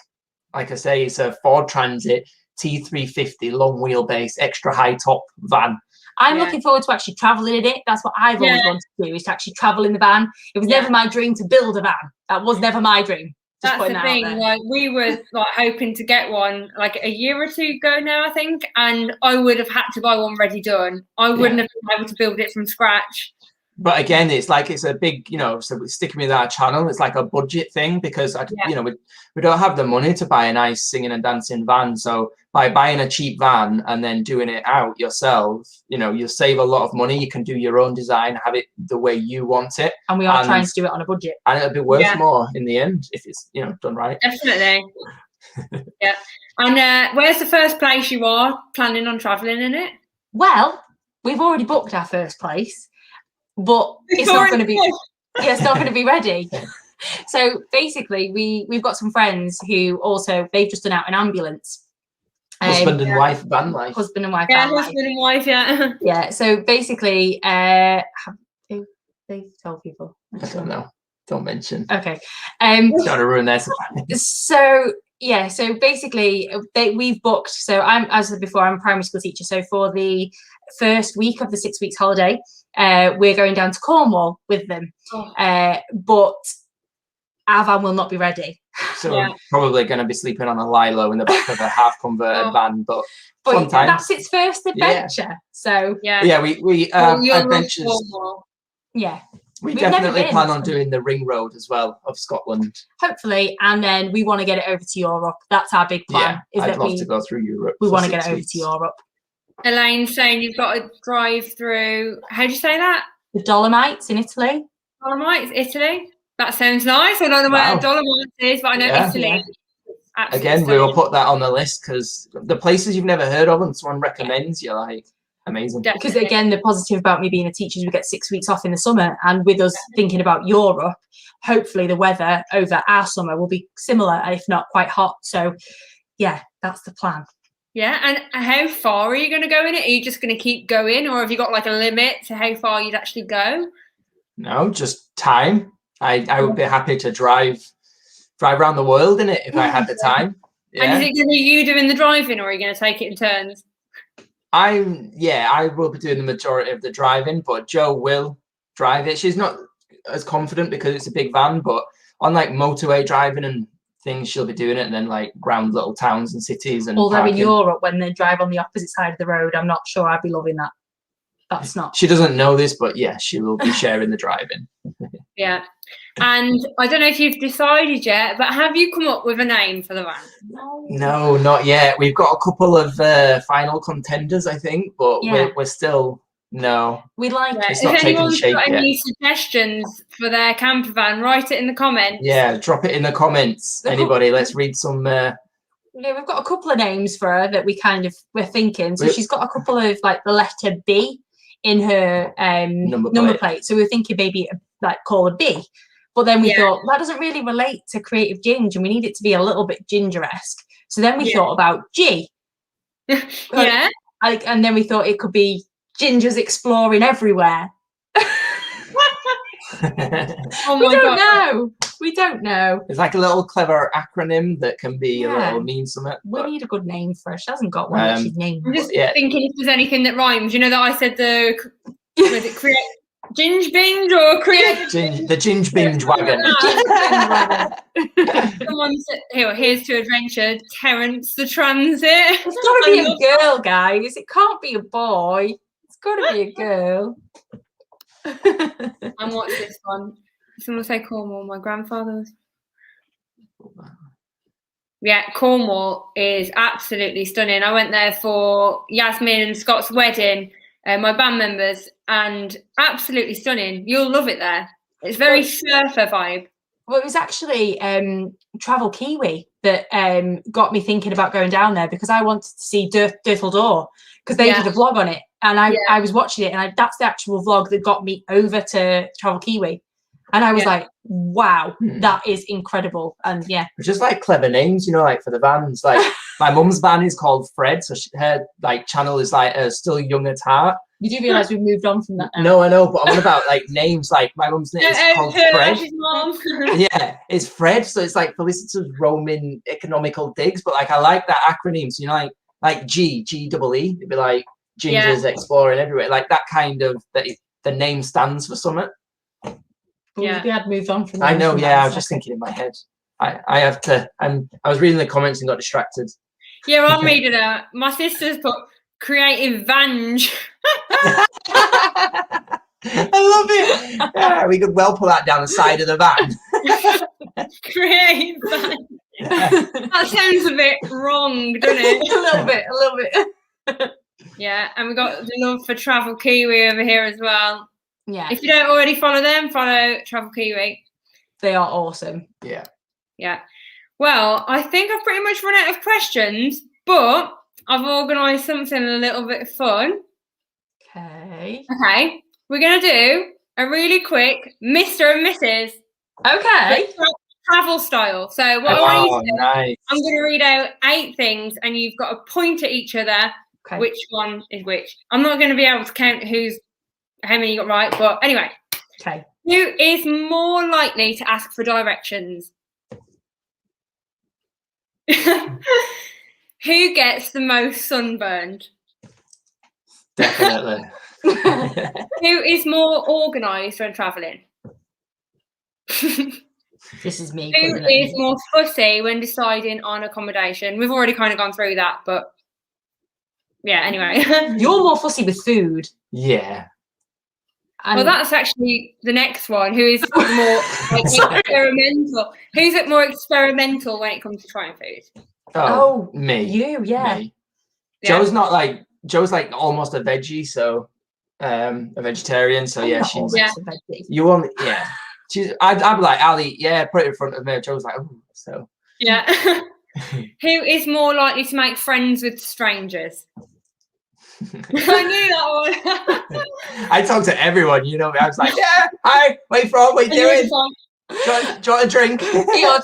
like I say, it's a Ford Transit T350 long wheelbase extra high top van. I'm looking forward to actually traveling in it. That's what I've always wanted to do, is to actually travel in the van. It was never my dream to build a van. That was never my dream. That's the thing. Like, we were like hoping to get one like a year or 2 ago now, I think, and I would have had to buy one ready done. I wouldn't have been able to build it from scratch. But again, it's like it's a big, so we're sticking with our channel. It's like a budget thing because we don't have the money to buy a nice singing and dancing van. So by buying a cheap van and then doing it out yourself, you'll save a lot of money. You can do your own design, have it the way you want it. And we are trying to do it on a budget. And it'll be worth more in the end if it's done right. Definitely. And where's the first place you are planning on traveling in it? Well, we've already booked our first place. But it's not going to be it's not going to be ready. So basically we've got some friends who also, they've just done out an ambulance. Husband and wife van life. Husband and wife van life. Husband and wife, yeah. So basically they told people. I don't know. Don't mention. Okay. Trying to ruin their surprise. So basically we've booked, so as I said before, I'm a primary school teacher, so for the first week of the 6 weeks holiday, we're going down to Cornwall with them. But our van will not be ready. So we're probably going to be sleeping on a lilo in the back of a half converted van, but that's its first adventure. So we adventures. We definitely plan on doing the ring road as well of Scotland. Hopefully, and then we want to get it over to Europe. That's our big plan. I'd love to go through Europe. We want to get it over to Europe. Elaine's saying you've got to drive through, how do you say that? The Dolomites in Italy. Dolomites, Italy? That sounds nice. I don't know where Dolomites is, but I know Italy. Again, we will put that on the list because the places you've never heard of and someone recommends, you're like, amazing. Definitely. Because again, the positive about me being a teacher is we get 6 weeks off in the summer, and with us thinking about Europe, hopefully the weather over our summer will be similar, if not quite hot. So that's the plan. Yeah, and how far are you going to go in it? Are you just going to keep going, or have you got like a limit to how far you'd actually go? No, just time. I would be happy to drive around the world in it if I had the time. And is Yeah. it going to be you doing the driving, or are you going to take it in turns? I will be doing the majority of the driving, but Jo will drive it. She's not as confident because it's a big van, but on like motorway driving and things, she'll be doing it, and then like round little towns and cities and Although parking. in Europe, when they drive on the opposite side of the road, I'm not sure I'd be loving that. That's not. She doesn't know this, but yeah, she will be sharing the driving. Yeah. And I don't know if you've decided yet, but have you come up with a name for the van? No, not yet. We've got a couple of final contenders, I think, but we're still no. We'd like. Yeah. It's If not taking anyone's shape got yet. any suggestions for their camper van, write it in the comments. Yeah, drop it in the comments. Anybody, let's read some. Yeah, we've got a couple of names for her that we're thinking. So she's got a couple of like the letter B in her number plate. So we were thinking maybe like call her B. But then we thought that doesn't really relate to Creative Ginge, and we need it to be a little bit ginger-esque. So then we thought about G. Yeah. And then we thought it could be Gingers Exploring Everywhere. Oh my God. We don't know. It's like a little clever acronym that can be a little mean something. We need a good name for her. She hasn't got one that she's named. I'm just thinking if there's anything that rhymes. You know that I said create Ginge Binge or Creative Ginge, the Ginge Binge wagon. Someone said, here's to adventure, Terence the Transit. It's got to be a girl, guys. It can't be a boy. It's got to be a girl. And what's this one? Someone say Cornwall. My grandfather's. Yeah, Cornwall is absolutely stunning. I went there for Yasmin and Scott's wedding, my band members, and absolutely stunning. You'll love it there. It's very surfer vibe. Well, it was actually Travel Kiwi that got me thinking about going down there, because I wanted to see Dirtle Door, because they did a vlog on it, and I was watching it, and that's the actual vlog that got me over to Travel Kiwi. And I was like, wow, that is incredible. And just like clever names, you know, like for the vans. Like my mum's van is called Fred, so her like channel is like Still Young at Heart. You do realise we've moved on from that now. No, I know, but I'm on about like names. Like my mum's name is called Fred. Yeah, it's Fred, so it's like Felicity's Roman economical digs. But like I like that acronym. So you know, like GEE. It'd be like Gingers Exploring Everywhere. Like that kind of the name stands for something. But we had moved on from that. I know, I was just thinking in my head. I have to. I was reading the comments and got distracted. Yeah, I'm reading it. My sister's put Creative Vange. I love it. Yeah, we could well pull that down the side of the van. Creative Vange. That sounds a bit wrong, doesn't it? a little bit. Yeah, and we got the love for Travel Kiwi over here as well. Yeah. If you don't already follow them, follow Travel Kiwi. They are awesome. Yeah. Yeah. Well, I think I've pretty much run out of questions, but I've organised something a little bit fun. Okay. Okay. We're going to do a really quick Mr. and Mrs. Okay. Travel style. So what I want you to do, I'm going to read out 8 things, and you've got to point at each other which one is which. I'm not going to be able to count how many you got right, but anyway. Okay. Who is more likely to ask for directions? Who gets the most sunburned? Definitely. Who is more organised when travelling? This is me. Who is more fussy when deciding on accommodation? We've already kind of gone through that, but yeah, anyway. You're more fussy with food. Yeah. Well, that's actually the next one. Who is more experimental? Who's more experimental when it comes to trying food? Oh, me. You, Me. Joe's not like almost a veggie, so a vegetarian. So yeah, she's a veggie. You only I'd be like, Ali, put it in front of me. Joe's like, oh, so yeah. Who is more likely to make friends with strangers? I knew that one. I talk to everyone, you know. I was like, hi, where you from? What you doing? Do you want a drink?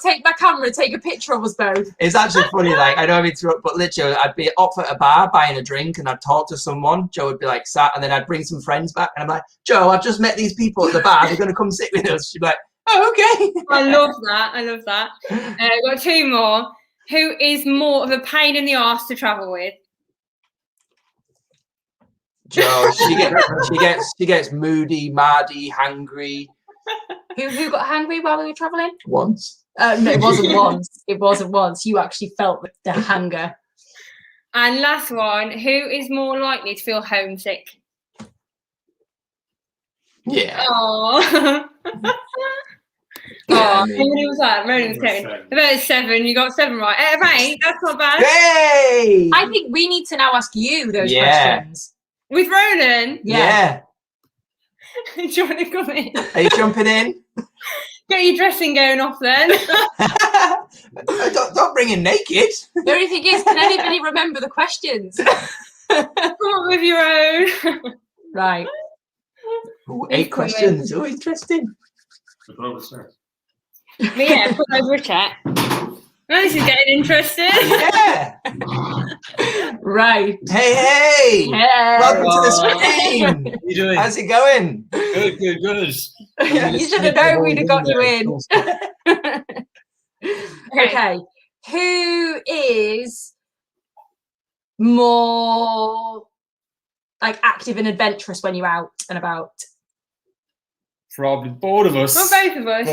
Take my camera, take a picture of us both. It's actually funny, like, I know I'm interrupting, but literally, I'd be up at a bar buying a drink and I'd talk to someone. Joe would be like sat, and then I'd bring some friends back, and I'm like, Joe, I've just met these people at the bar. They're going to come sit with us. She'd be like, oh, okay. I love that. I've got 2 more. Who is more of a pain in the arse to travel with? Jo, she gets moody, mardy, hangry. Who got hangry while we were traveling? Once. No, it wasn't once. It wasn't once. You actually felt the hunger. And last one, who is more likely to feel homesick? Yeah. Oh. Yeah, How many was that? Ronan was counting. About 7. You got 7 right. Out of 8, that's not bad. Hey! I think we need to now ask you those questions. With Ronan? Yeah. Do you want to come in? Are you jumping in? Get your dressing going off then. don't bring in naked. The only thing is, can anybody remember the questions? Come up with your own. Right. Ooh, 8 questions. Oh, interesting. But yeah, put over a chat. Oh, this is getting interesting. Yeah. Right. Hey. Yeah. Welcome to the stream. How you doing? How's it going? Good. You should have known we'd have got you in. Okay. Who is more like active and adventurous when you're out and about? Probably both of us. Well, both of us,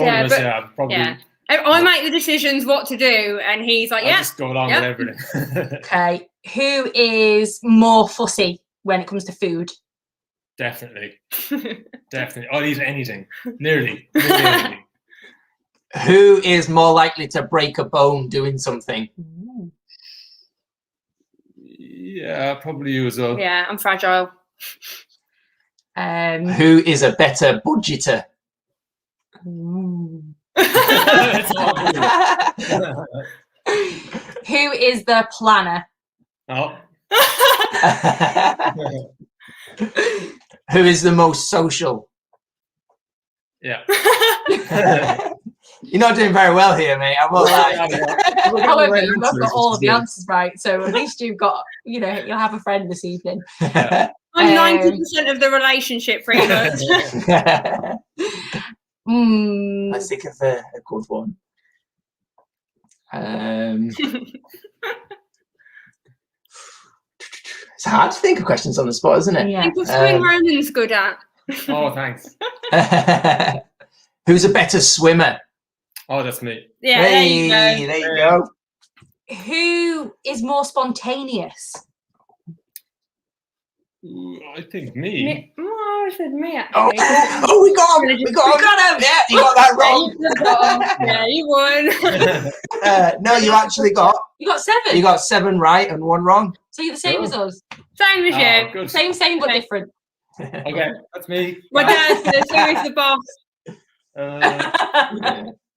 Probably. Yeah. I make the decisions what to do, and he's like, I just go along with everything. Okay. Who is more fussy when it comes to food? Definitely. I'll eat anything. Nearly anything. Who is more likely to break a bone doing something? Yeah, probably you as well. Yeah, I'm fragile. Who is a better budgeter? Who is the planner? Oh. Who is the most social? Yeah. You're not doing very well here, mate. I won't lie. However, you've not got all of the answers right, so at least you've got, you'll have a friend this evening. Yeah. I'm 90% of the relationship, pretty much. Let's think of a good one. It's hard to think of questions on the spot, isn't it? Yeah. Think of something Ronan's good at. Oh, thanks. Who's a better swimmer? Oh, that's me. Yeah, Hey, there you go. there you go. Who is more spontaneous? Ooh, I think me. Oh, I said me, Oh, actually. we got him. We got him. Yeah, you got that wrong. Yeah, you won. No, you actually got. You got 7. You got 7 right and 1 wrong. So you're the same as us. Same as Oh, you. good. Same but different. Okay, that's me. My dad says, who is the boss?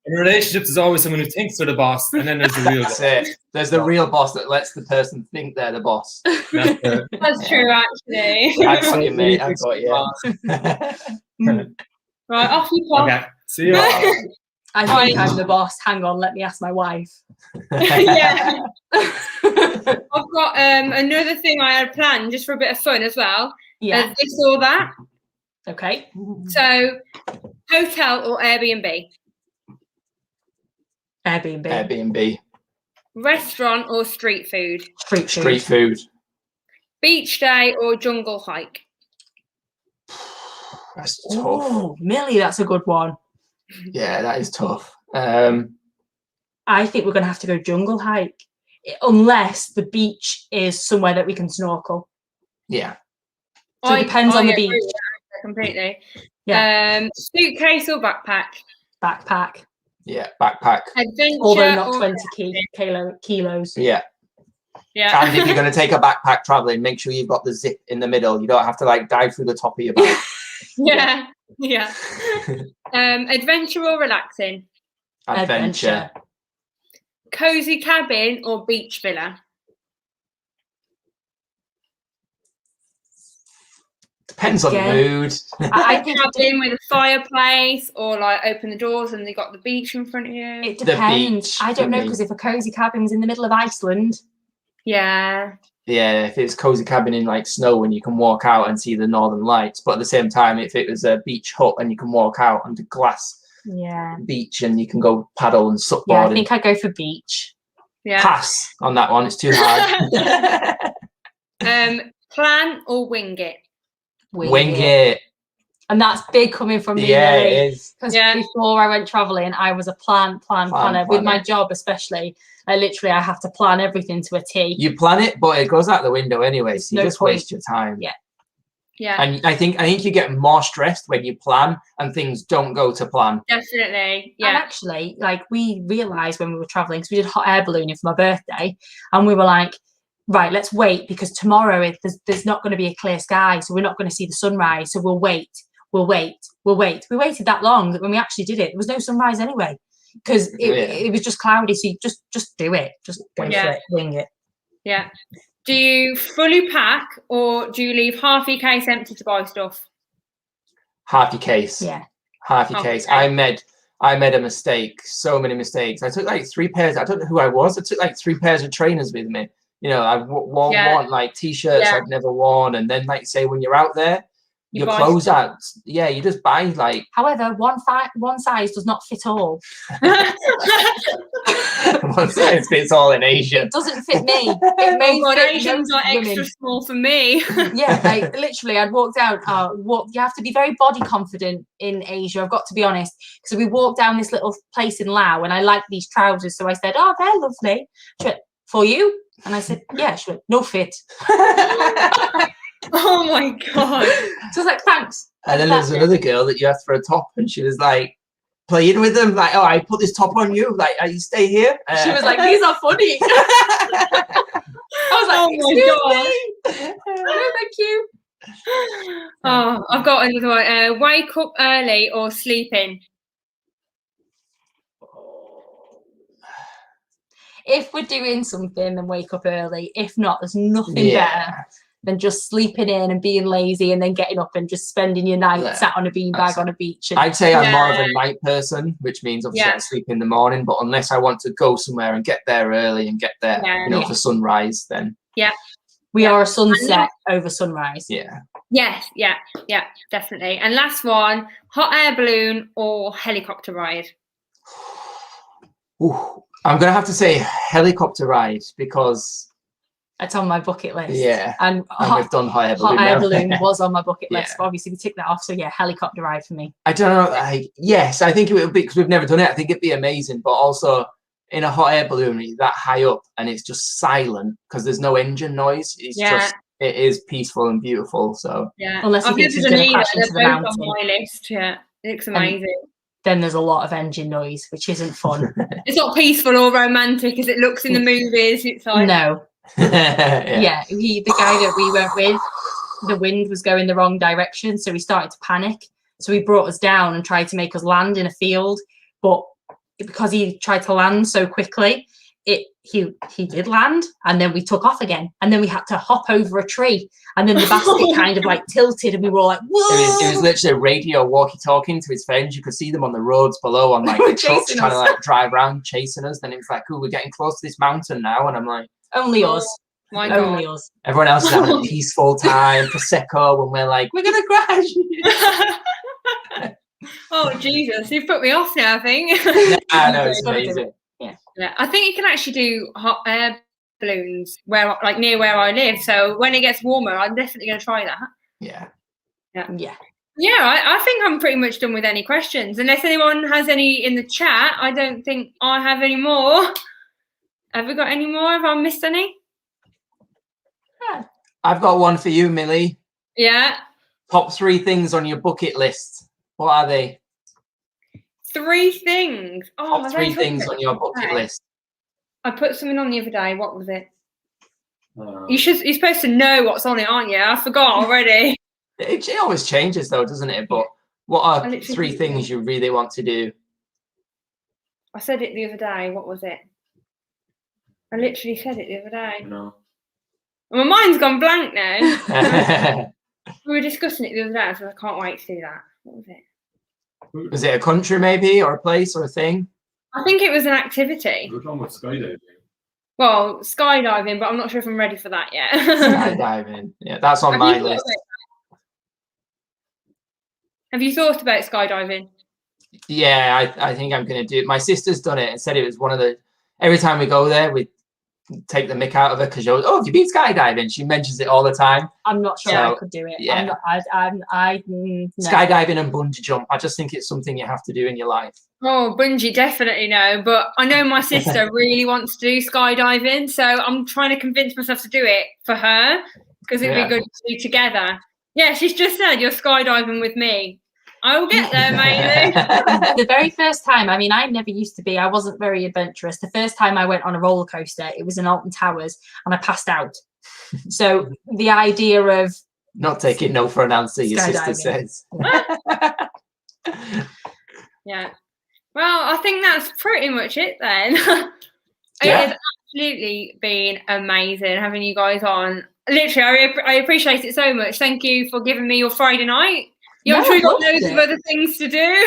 In relationships, there's always someone who thinks they're the boss, and then there's the real boss. That's it. There's the real boss that lets the person think they're the boss. That's true, actually. I got you, mate. I got you. Right, off you pop. Okay, see you. I think I'm the boss. Hang on, let me ask my wife. Yeah. I've got another thing I had planned just for a bit of fun as well. Yeah. This or that. Okay. So, hotel or Airbnb? Airbnb. Airbnb. Restaurant or street food? Street food. Beach day or jungle hike? That's tough. Oh, Millie, that's a good one. Yeah, that is tough. I think we're going to have to go jungle hike. Unless the beach is somewhere that we can snorkel. Yeah. So it depends on the agree beach. with that completely. Yeah. Suitcase or backpack? Backpack. Yeah, backpack. Adventure Although not or 20 kilos. Yeah. Yeah. And if you're going to take a backpack traveling, make sure you've got the zip in the middle. You don't have to like dive through the top of your bag. Yeah. Yeah. Adventure or relaxing? Adventure. Cozy cabin or beach villa? Depends on the Again, mood. I think Cabin with a fireplace, or like open the doors and they got the beach in front of you. it The depends. beach, I don't know, for me. because if a cozy cabin's in the middle of Iceland, Yeah. Yeah, if it's cozy cabin in like snow and you can walk out and see the northern lights, but at the same time, if it was a beach hut and you can walk out onto glass yeah. beach and you can go paddle and Yeah, I supboard. think I'd go for beach. Yeah. Pass on that one. It's too hard. Plan or wing it? Wing it. And that's big coming from me. Yeah, it is. Because before I went traveling, I was a planner. With my job, especially, I have to plan everything to a T. You plan it, but it goes out the window anyway. So you just waste your time. Yeah. Yeah. And I think you get more stressed when you plan and things don't go to plan. Definitely. Yeah. And actually, like, we realised when we were traveling, because we did hot air ballooning for my birthday, and we were like, right, let's wait, because tomorrow there's not going to be a clear sky, so we're not going to see the sunrise. So we'll wait. We waited that long that when we actually did it, there was no sunrise anyway, because it was just cloudy. So you just do it. Just go for it. Wing it. Yeah. Do you fully pack, or do you leave half your case empty to buy stuff? Half your case. Yeah. Half your case. I made a mistake. So many mistakes. I took like 3 pairs. I don't know who I was. I took like 3 pairs of trainers with me. You know, I worn like t-shirts I'd never worn, and then, like, say, when you're out there, your clothes out. Yeah, you just buy like. However, one size does not fit all. One size fits all in Asia. It doesn't fit me. It may fit Asians are extra small for me. Yeah, like, literally, I'd walked down. You have to be very body confident in Asia. I've got to be honest, because we walked down this little place in Laos, and I liked these trousers, so I said, "Oh, they're lovely." She went, "For you?" And I said, "Yeah." She went, "No fit." Oh my god! So I was like, "Thanks." And then there's another girl that you asked for a top, and she was like playing with them, like, "Oh, I put this top on you. Like, you stay here." She was like, "These are funny." I was like, "Oh my god, no, thank you." Oh, I've got another one. Wake up early or sleep in? If we're doing something, then wake up early. If not, there's nothing better than just sleeping in and being lazy and then getting up and just spending your night sat on a beanbag on a beach. And, I'd say I'm more of a night person, which means obviously I sleep in the morning. But unless I want to go somewhere and get there early and get there, for sunrise, then we are a sunset over sunrise. Yeah. Yes. Yeah. Definitely. And last one: hot air balloon or helicopter ride? Ooh, I'm gonna have to say helicopter ride, because it's on my bucket list. Yeah, and we've done hot air balloon. Hot air balloon was on my bucket list, but obviously we ticked that off. So yeah, helicopter ride for me. I don't know. Yes, I think it would be, because we've never done it. I think it'd be amazing, but also in a hot air balloon, that high up, and it's just silent because there's no engine noise. It's just, it is peaceful and beautiful. So unless you think it's going to crash into the mountain. On my list. Yeah, it looks amazing. Then there's a lot of engine noise, which isn't fun. It's not peaceful or romantic as it looks in the movies. It's like no. The guy that we went with, the wind was going the wrong direction, so he started to panic. So he brought us down and tried to make us land in a field, but because he tried to land so quickly, he did land, and then we took off again, and then we had to hop over a tree, and then the basket kind of like tilted, and we were all like, whoa! It was literally a radio walkie-talking to his friends. You could see them on the roads below on like the trucks trying to like drive around chasing us. Then it was like, "Cool, we're getting close to this mountain now," and I'm like, only us. My God. Only us. Everyone else is having a peaceful time, prosecco, and we're like, "We're gonna crash." Oh Jesus, you've put me off now, I think. I know, it's amazing. Yeah, I think you can actually do hot air balloons near where I live. So when it gets warmer, I'm definitely going to try that. Yeah. I think I'm pretty much done with any questions. Unless anyone has any in the chat, I don't think I have any more. Have we got any more? Have I missed any? Yeah. I've got one for you, Millie. Yeah. Top 3 things on your bucket list. What are they? 3 things. Oh, Top 3 things on your bucket list. I put something on the other day. What was it? You're supposed to know what's on it, aren't you? I forgot already. It always changes though, doesn't it? But what are 3 things you really want to do? I said it the other day. What was it? I literally said it the other day. No. My mind's gone blank now. We were discussing it the other day, so I can't wait to do that. What was it? Was it a country maybe, or a place, or a thing? I think it was an activity. We're talking about skydiving. Well, skydiving, but I'm not sure if I'm ready for that yet. Skydiving. Yeah, that's on my list. Have you thought about skydiving? Yeah, I think I'm going to do it. My sister's done it and said it was one of the... every time we go there, we take the mick out of her because you're, oh, have you been skydiving? She mentions it all the time. I'm not sure I could do it. Yeah. I'm not, no. Skydiving and bungee jump. I just think it's something you have to do in your life. Oh, bungee, definitely no. But I know my sister really wants to do skydiving, so I'm trying to convince myself to do it for her because it'd be good to do together. Yeah, she's just said you're skydiving with me. I will get there, Maylee. The very first time, I mean, I never used to be, I wasn't very adventurous. The first time I went on a roller coaster, it was in Alton Towers and I passed out. So the idea of not taking no for an answer, your sister says. Yeah. Well, I think that's pretty much it then. It has absolutely been amazing having you guys on. Literally, I appreciate it so much. Thank you for giving me your Friday night. I'm sure you've got loads of other things to do.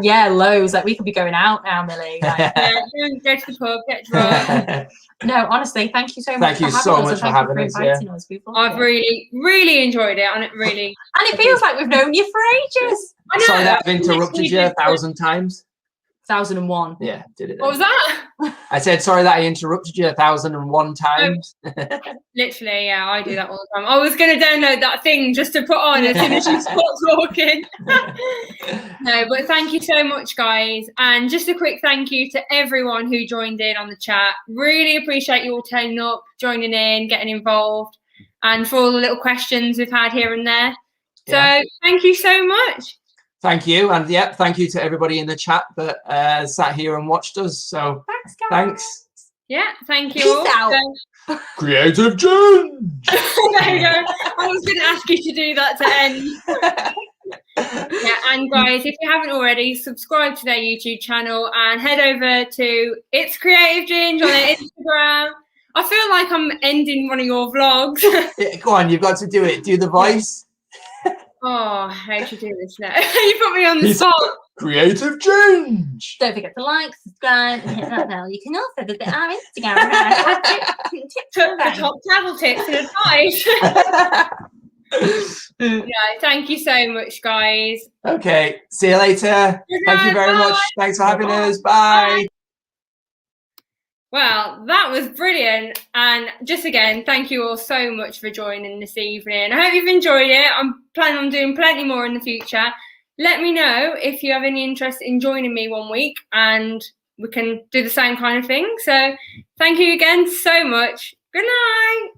Yeah, loads. Like we could be going out now, Millie. Like, go to the pub, get drunk. No, honestly, thank you so much. Thank you so much for having us. I've really enjoyed it, and it feels like we've known you for ages. I know. Sorry that I've interrupted you 1,000 times. 1001. Yeah, did it. What was that? I said sorry that I interrupted you 1,001 times. Literally, yeah, I do that all the time. I was going to download that thing just to put on as soon as you stopped talking. No, but thank you so much, guys. And just a quick thank you to everyone who joined in on the chat. Really appreciate you all turning up, joining in, getting involved, and for all the little questions we've had here and there. So thank you so much. Thank you, and thank you to everybody in the chat that sat here and watched us. So thanks, guys. Thanks. Yeah, thank you. Peace out. Creative Ginge. There you go. I was going to ask you to do that to end. Yeah, and guys, if you haven't already, subscribe to their YouTube channel and head over to It's Creative Ginge on their Instagram. I feel like I'm ending one of your vlogs. Yeah, go on, you've got to do it. Do the voice. Oh, how do you do this now? You put me on the spot. Creative Ginge. Don't forget to like, subscribe, and hit that bell. You can also visit our Instagram. Tips the top travel tips and advice. Yeah, thank you so much, guys. Okay, see you later. Thank you very much. Thanks for having us. Bye. Well, that was brilliant. And just again, thank you all so much for joining this evening. I hope you've enjoyed it. I'm planning on doing plenty more in the future. Let me know if you have any interest in joining me one week and we can do the same kind of thing. So thank you again so much. Good night.